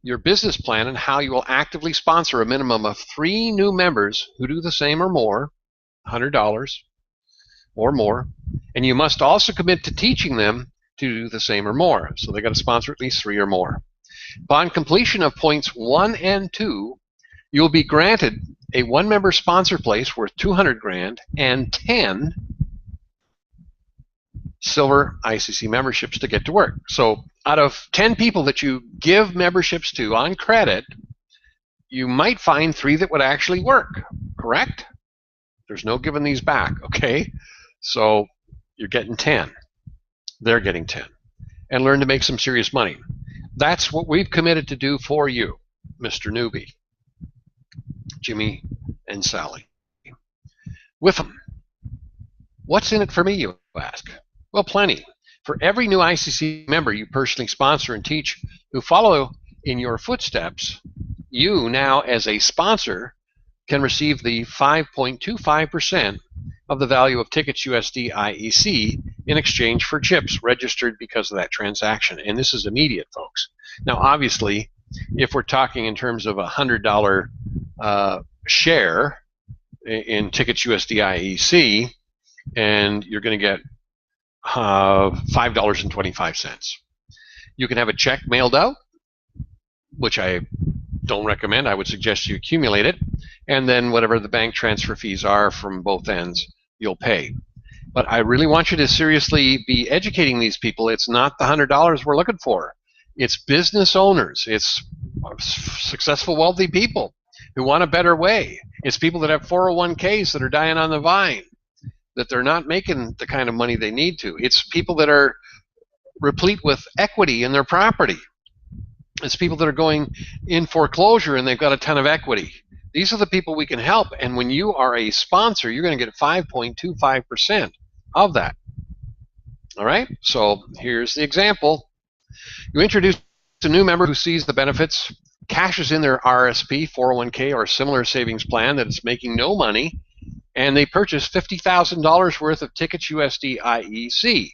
your business plan and how you will actively sponsor a minimum of 3 new members who do the same or more, $100 or more, and you must also commit to teaching them to do the same or more. So they got to sponsor at least 3 or more. Upon completion of points 1 and 2, you'll be granted a one-member sponsor place worth 200 grand and 10 silver ICC memberships to get to work. So out of 10 people that you give memberships to on credit, you might find 3 that would actually work, correct? There's no giving these back, okay? So you're getting 10. They're getting 10. And learn to make some serious money. That's what we've committed to do for you, Mr. Newbie, Jimmy and Sally. With them. What's in it for me, you ask? Well, plenty. For every new ICC member you personally sponsor and teach who follow in your footsteps, you now, as a sponsor, can receive the 5.25% of the value of tickets USD IEC in exchange for chips registered because of that transaction. And this is immediate, folks. Now, obviously, if we're talking in terms of a $100 share in tickets USD IEC, and you're going to get $5.25. You can have a check mailed out, which I don't recommend. I would suggest you accumulate it, and then whatever the bank transfer fees are from both ends, you'll pay. But I really want you to seriously be educating these people. It's not the $100 we're looking for. It's business owners. It's successful, wealthy people who want a better way. It's people that have 401ks that are dying on the vine, that they're not making the kind of money they need to. It's people that are replete with equity in their property. It's people that are going in foreclosure and they've got a ton of equity. These are the people we can help, and when you are a sponsor, you're going to get 5.25% of that. All right, so here's the example. You introduce a new member who sees the benefits, cashes in their RSP, 401k, or similar savings plan that is making no money, and they purchase $50,000 worth of tickets USD IEC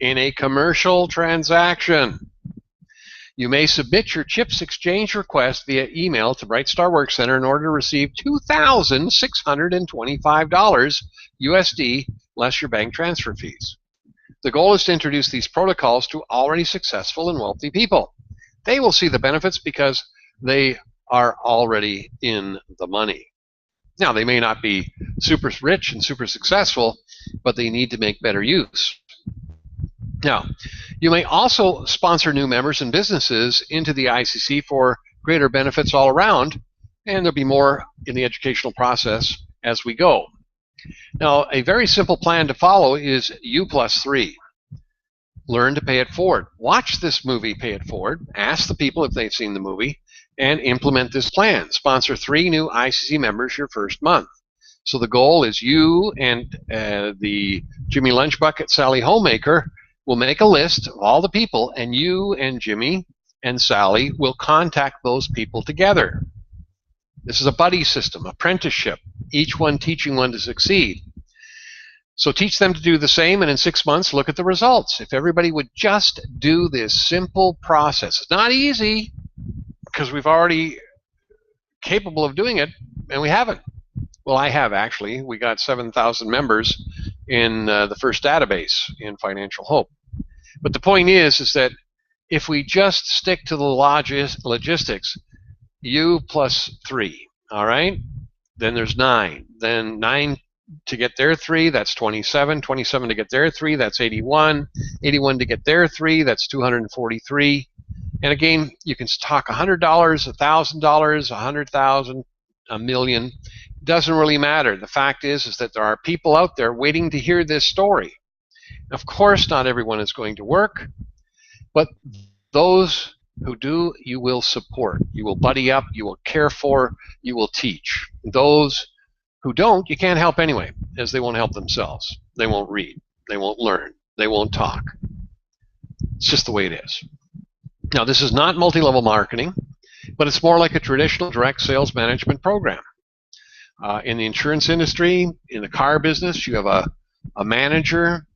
in a commercial transaction. You may submit your CHIPS exchange request via email to BrightStar Work Center in order to receive $2,625 USD less your bank transfer fees. The goal is to introduce these protocols to already successful and wealthy people. They will see the benefits because they are already in the money. Now, they may not be super rich and super successful, but they need to make better use. Now, you may also sponsor new members and businesses into the ICC for greater benefits all around, and there'll be more in the educational process as we go. Now, a very simple plan to follow is U+3. Learn to pay it forward. Watch this movie, Pay It Forward. Ask the people if they've seen the movie, and implement this plan. Sponsor 3 new ICC members your first month. So the goal is you and the Jimmy Lunchbucket Sally Homemaker will make a list of all the people, and you and Jimmy and Sally will contact those people together. This is a buddy system, apprenticeship, each one teaching one to succeed. So teach them to do the same, and in 6 months, look at the results. If everybody would just do this simple process. It's not easy, because we've already capable of doing it, and we haven't. Well, I have, actually. We got 7,000 members in the first database in Financial Hope. But the point is that if we just stick to the logistics, U+3, all right? Then there's 9. Then 9 to get their 3, that's 27. 27 to get their 3, that's 81. 81 to get their 3, that's 243. And again, you can talk $100, $1,000, 100,000, a million. Doesn't really matter. The fact is that there are people out there waiting to hear this story. Of course, not everyone is going to work, but those who do, you will support. You will buddy up, you will care for, you will teach. Those who don't, you can't help anyway, as they won't help themselves. They won't read, they won't learn, they won't talk. It's just the way it is. Now, this is not multi-level marketing, but it's more like a traditional direct sales management program. In the insurance industry, in the car business, you have a manager,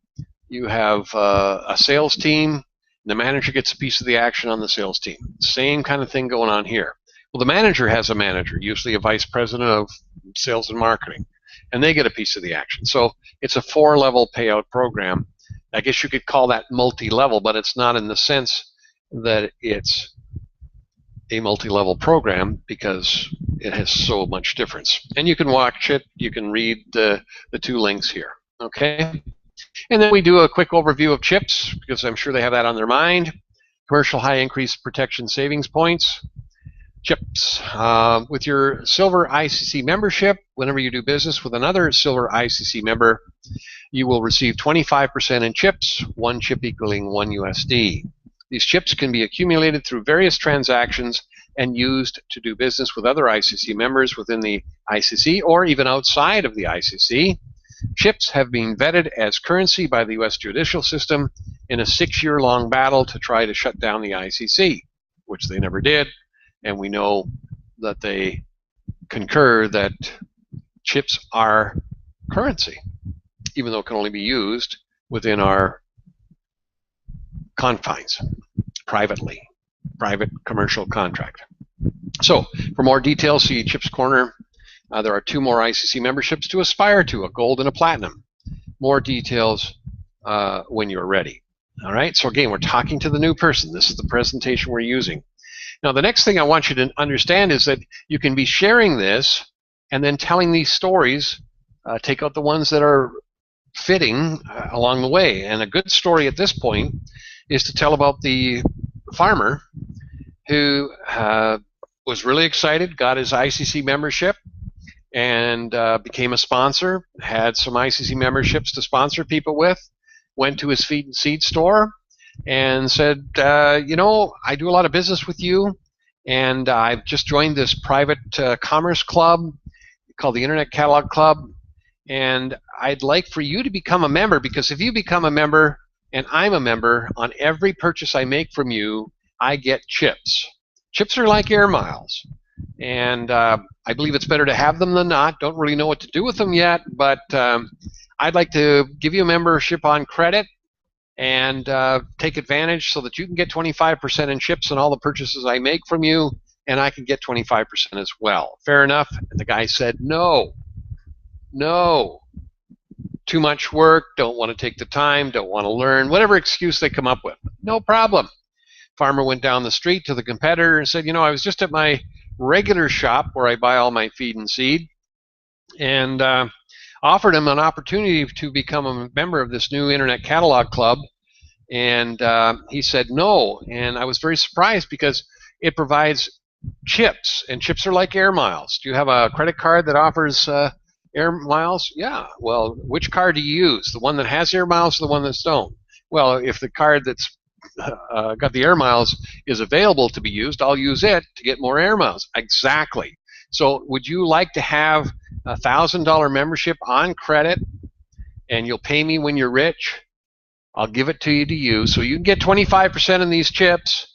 you have a sales team, and the manager gets a piece of the action on the sales team. Same kind of thing going on here. Well, the manager has a manager, usually a vice president of sales and marketing, and they get a piece of the action. So it's a 4-level payout program. I guess you could call that multi-level, but it's not in the sense that it's a multi-level program because it has so much difference. And you can watch it, you can read the 2 links here, okay? And then we do a quick overview of CHIPS, because I'm sure they have that on their mind. Commercial high increase protection savings points. CHIPS. With your Silver ICC membership, whenever you do business with another Silver ICC member, you will receive 25% in CHIPS, 1 chip equaling 1 USD. These chips can be accumulated through various transactions and used to do business with other ICC members within the ICC or even outside of the ICC. Chips have been vetted as currency by the U.S. judicial system in a 6-year-long battle to try to shut down the ICC, which they never did, and we know that they concur that chips are currency, even though it can only be used within our confines, privately, private commercial contract. So, for more details, see Chips Corner. There are 2 more ICC memberships to aspire to, a gold and a platinum. More details when you're ready. All right, so again, we're talking to the new person. This is the presentation we're using. Now, the next thing I want you to understand is that you can be sharing this and then telling these stories. Take out the ones that are fitting along the way. And a good story at this point is to tell about the farmer who was really excited, got his ICC membership, and became a sponsor, had some ICC memberships to sponsor people with, went to his feed and seed store and said, you know, I do a lot of business with you, and I've just joined this private commerce club called the Internet Catalog Club, and I'd like for you to become a member, because if you become a member and I'm a member, on every purchase I make from you, I get chips. Chips are like air miles, and I believe it's better to have them than not. Don't really know what to do with them yet, but I'd like to give you a membership on credit and take advantage so that you can get 25% in chips on all the purchases I make from you, and I can get 25% as well. Fair enough? And the guy said, no, no. too much work, don't want to take the time, don't want to learn, whatever excuse they come up with. No problem. Farmer went down the street to the competitor and said, I was just at my regular shop where I buy all my feed and seed, and offered him an opportunity to become a member of this new Internet Catalog Club. And he said no. And I was very surprised because it provides chips, and chips are like air miles. Do you have a credit card that offers air miles? Yeah. Well, which card do you use? The one that has air miles or the one that's don't? Well, if the card that's got the air miles is available to be used, I'll use it to get more air miles. Exactly. So would you like to have a $1,000 membership on credit, and you'll pay me when you're rich? I'll give it to you to use, so you can get 25% in these chips,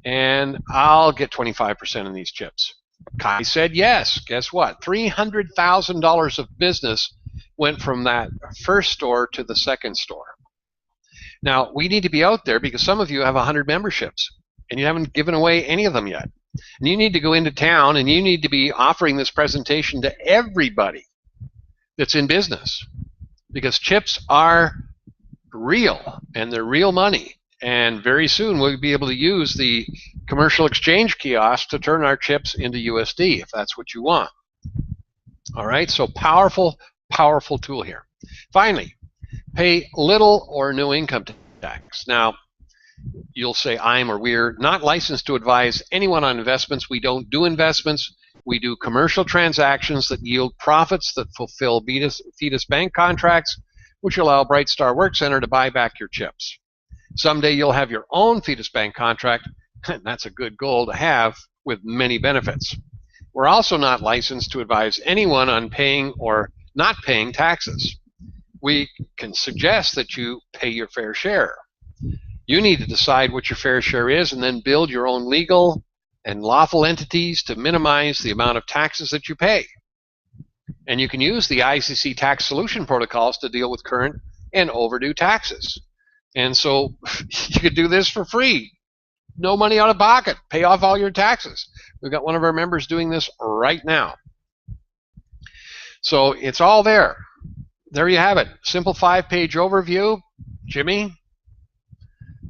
and I'll get 25% in these chips. Kai said yes. Guess what? $300,000 of business went from that first store to the second store. Now, we need to be out there because some of you have 100 memberships, and you haven't given away any of them yet. And you need to go into town, and you need to be offering this presentation to everybody that's in business, because chips are real, and they're real money. And very soon we'll be able to use the commercial exchange kiosk to turn our chips into USD if that's what you want. All right, so powerful, powerful tool here. Finally, pay little or no income tax. Now, you'll say I'm or we're not licensed to advise anyone on investments. We don't do investments. We do commercial transactions that yield profits that fulfill Fetus Bank contracts, which allow Brightstar Work Center to buy back your chips. Someday you'll have your own Fetus Bank contract, and that's a good goal to have with many benefits. We're also not licensed to advise anyone on paying or not paying taxes. We can suggest that you pay your fair share. You need to decide what your fair share is and then build your own legal and lawful entities to minimize the amount of taxes that you pay. And you can use the ICC tax solution protocols to deal with current and overdue taxes. And so you could do this for free. No money out of pocket. Pay off all your taxes. We've got one of our members doing this right now. So it's all there. There you have it. Simple 5-page overview. Jimmy,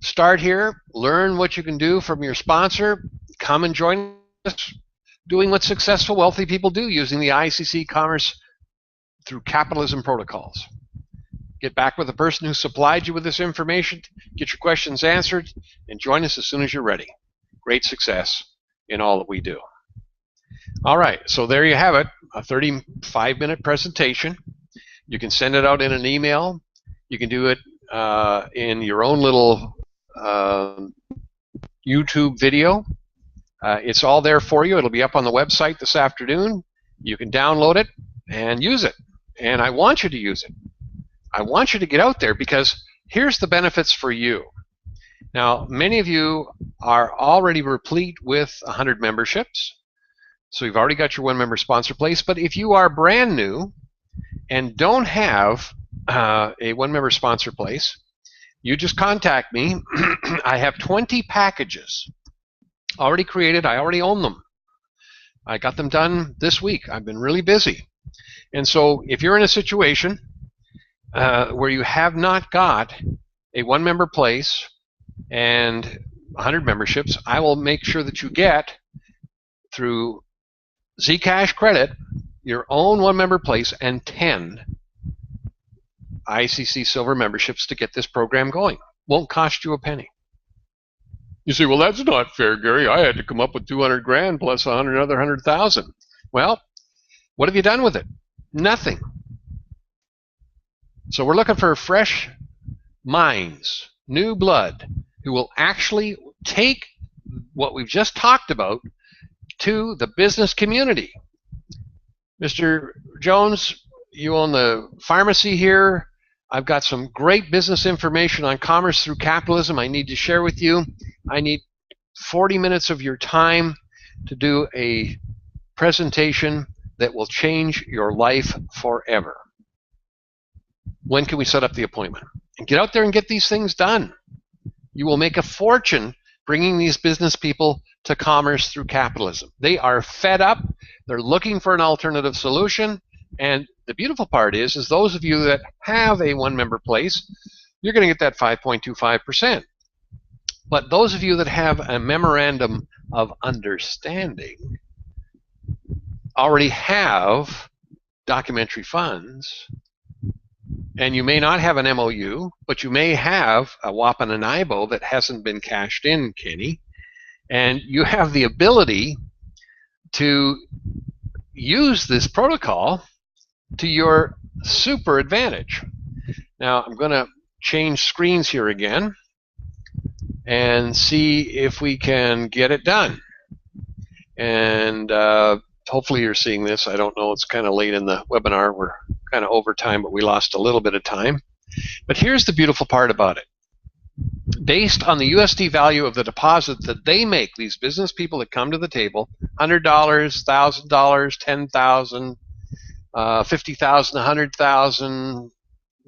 start here. Learn what you can do from your sponsor. Come and join us doing what successful, wealthy people do using the ICC Commerce through Capitalism protocols. Get back with the person who supplied you with this information, get your questions answered, and join us as soon as you're ready. Great success in all that we do. All right, so there you have it, a 35-minute presentation. You can send it out in an email. You can do it in your own little YouTube video. It's all there for you. It'll be up on the website this afternoon. You can download it and use it. And I want you to use it. I want you to get out there because here's the benefits for you. Now, many of you are already replete with 100 memberships. So you've already got your one-member sponsor place. But if you are brand new and don't have a one-member sponsor place, you just contact me. I have 20 packages already created. I already own them. I got them done this week. I've been really busy. And so if you're in a situation where you have not got a one-member place and 100 memberships, I will make sure that you get, through Zcash credit, your own one-member place and 10 ICC Silver memberships to get this program going. Won't cost you a penny. You say, well, that's not fair, Gary. I had to come up with 200 grand plus another 100,000. Well, what have you done with it? Nothing. So we're looking for fresh minds, new blood, who will actually take what we've just talked about to the business community. Mr. Jones, you own the pharmacy here. I've got some great business information on commerce through capitalism I need to share with you. I need 40 minutes of your time to do a presentation that will change your life forever. When can we set up the appointment? And get out there and get these things done. You will make a fortune bringing these business people to commerce through capitalism. They are fed up. They're looking for an alternative solution. And the beautiful part is those of you that have a one-member place, you're going to get that 5.25%. But those of you that have a memorandum of understanding already have documentary funds, and you may not have an MOU, but you may have a WAP and an IBO that hasn't been cashed in, Kenny, and you have the ability to use this protocol to your super advantage. Now I'm going to change screens here again and see if we can get it done. And hopefully you're seeing this. I don't know, it's kind of late in the webinar. We're kind of over time, but we lost a little bit of time. But here's the beautiful part about it. Based on the USD value of the deposit that they make, these business people that come to the table, $100, $1,000, $10,000, $50,000, $100,000,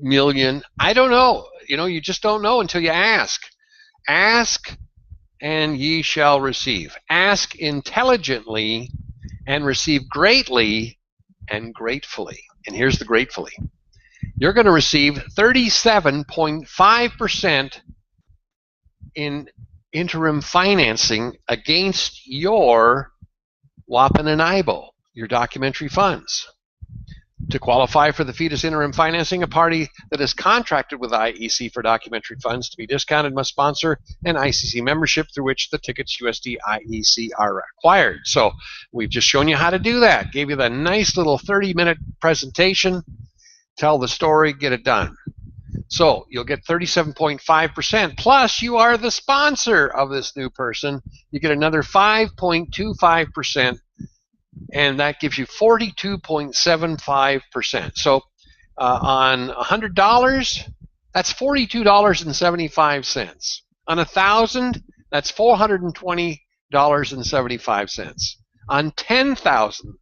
million, I don't know. You know, you just don't know until you ask. Ask and ye shall receive. Ask intelligently and receive greatly and gratefully. And here's the gratefully. You're going to receive 37.5% in interim financing against your WAPN and IBO, your documentary funds. To qualify for the FIDUS interim financing, a party that is contracted with IEC for documentary funds to be discounted must sponsor an ICC membership through which the tickets USD IEC are acquired. So we've just shown you how to do that. Gave you the nice little 30-minute presentation. Tell the story, get it done. So you'll get 37.5%, plus you are the sponsor of this new person. You get another 5.25%. And that gives you 42.75%. So on $100, that's $42.75. On $1,000, that's $420.75. On $10,000,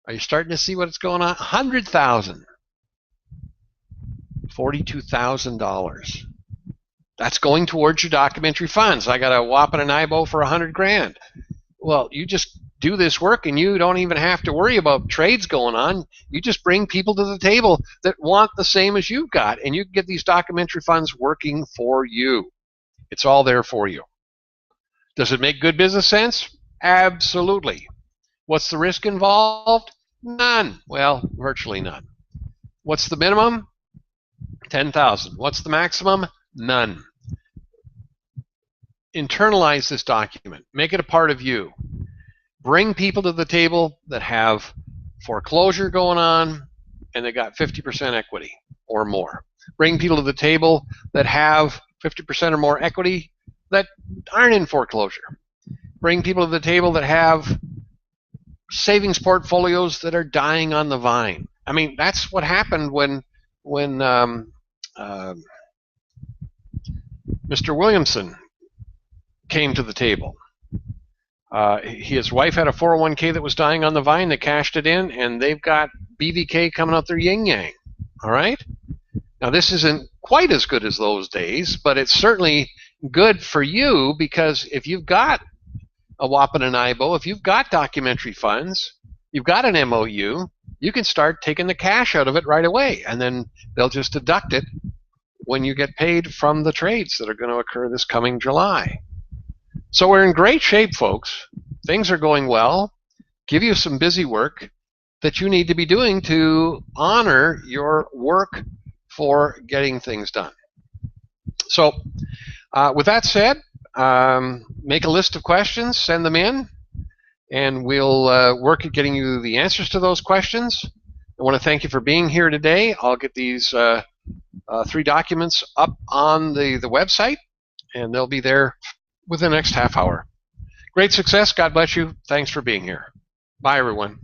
are you starting to see what's going on? $100,000, $42,000. That's going towards your documentary funds. I got a WAP and an IBO for $100,000. Well, you just do this work and you don't even have to worry about trades going on. You just bring people to the table that want the same as you've got, and you can get these documentary funds working for you. It's all there for you. Does it make good business sense? Absolutely. What's the risk involved? None. Well, virtually none. What's the minimum? 10,000. What's the maximum? None. Internalize this document. Make it a part of you. Bring people to the table that have foreclosure going on and they got 50% equity or more. Bring people to the table that have 50% or more equity that aren't in foreclosure. Bring people to the table that have savings portfolios that are dying on the vine. I mean, that's what happened when Mr. Williamson came to the table. His wife had a 401k that was dying on the vine. They cashed it in, and they've got BVK coming out their yin-yang. All right? Now, this isn't quite as good as those days, but it's certainly good for you, because if you've got a WAP and an IBO, if you've got documentary funds, you've got an MOU, you can start taking the cash out of it right away, and then they'll just deduct it when you get paid from the trades that are going to occur this coming July. So we're in great shape, folks. Things are going well. Give you some busy work that you need to be doing to honor your work for getting things done. So with that said, make a list of questions, send them in, and we'll work at getting you the answers to those questions. I want to thank you for being here today. I'll get these 3 documents up on the website, and they'll be there within the next half hour. Great success. God bless you. Thanks for being here. Bye, everyone.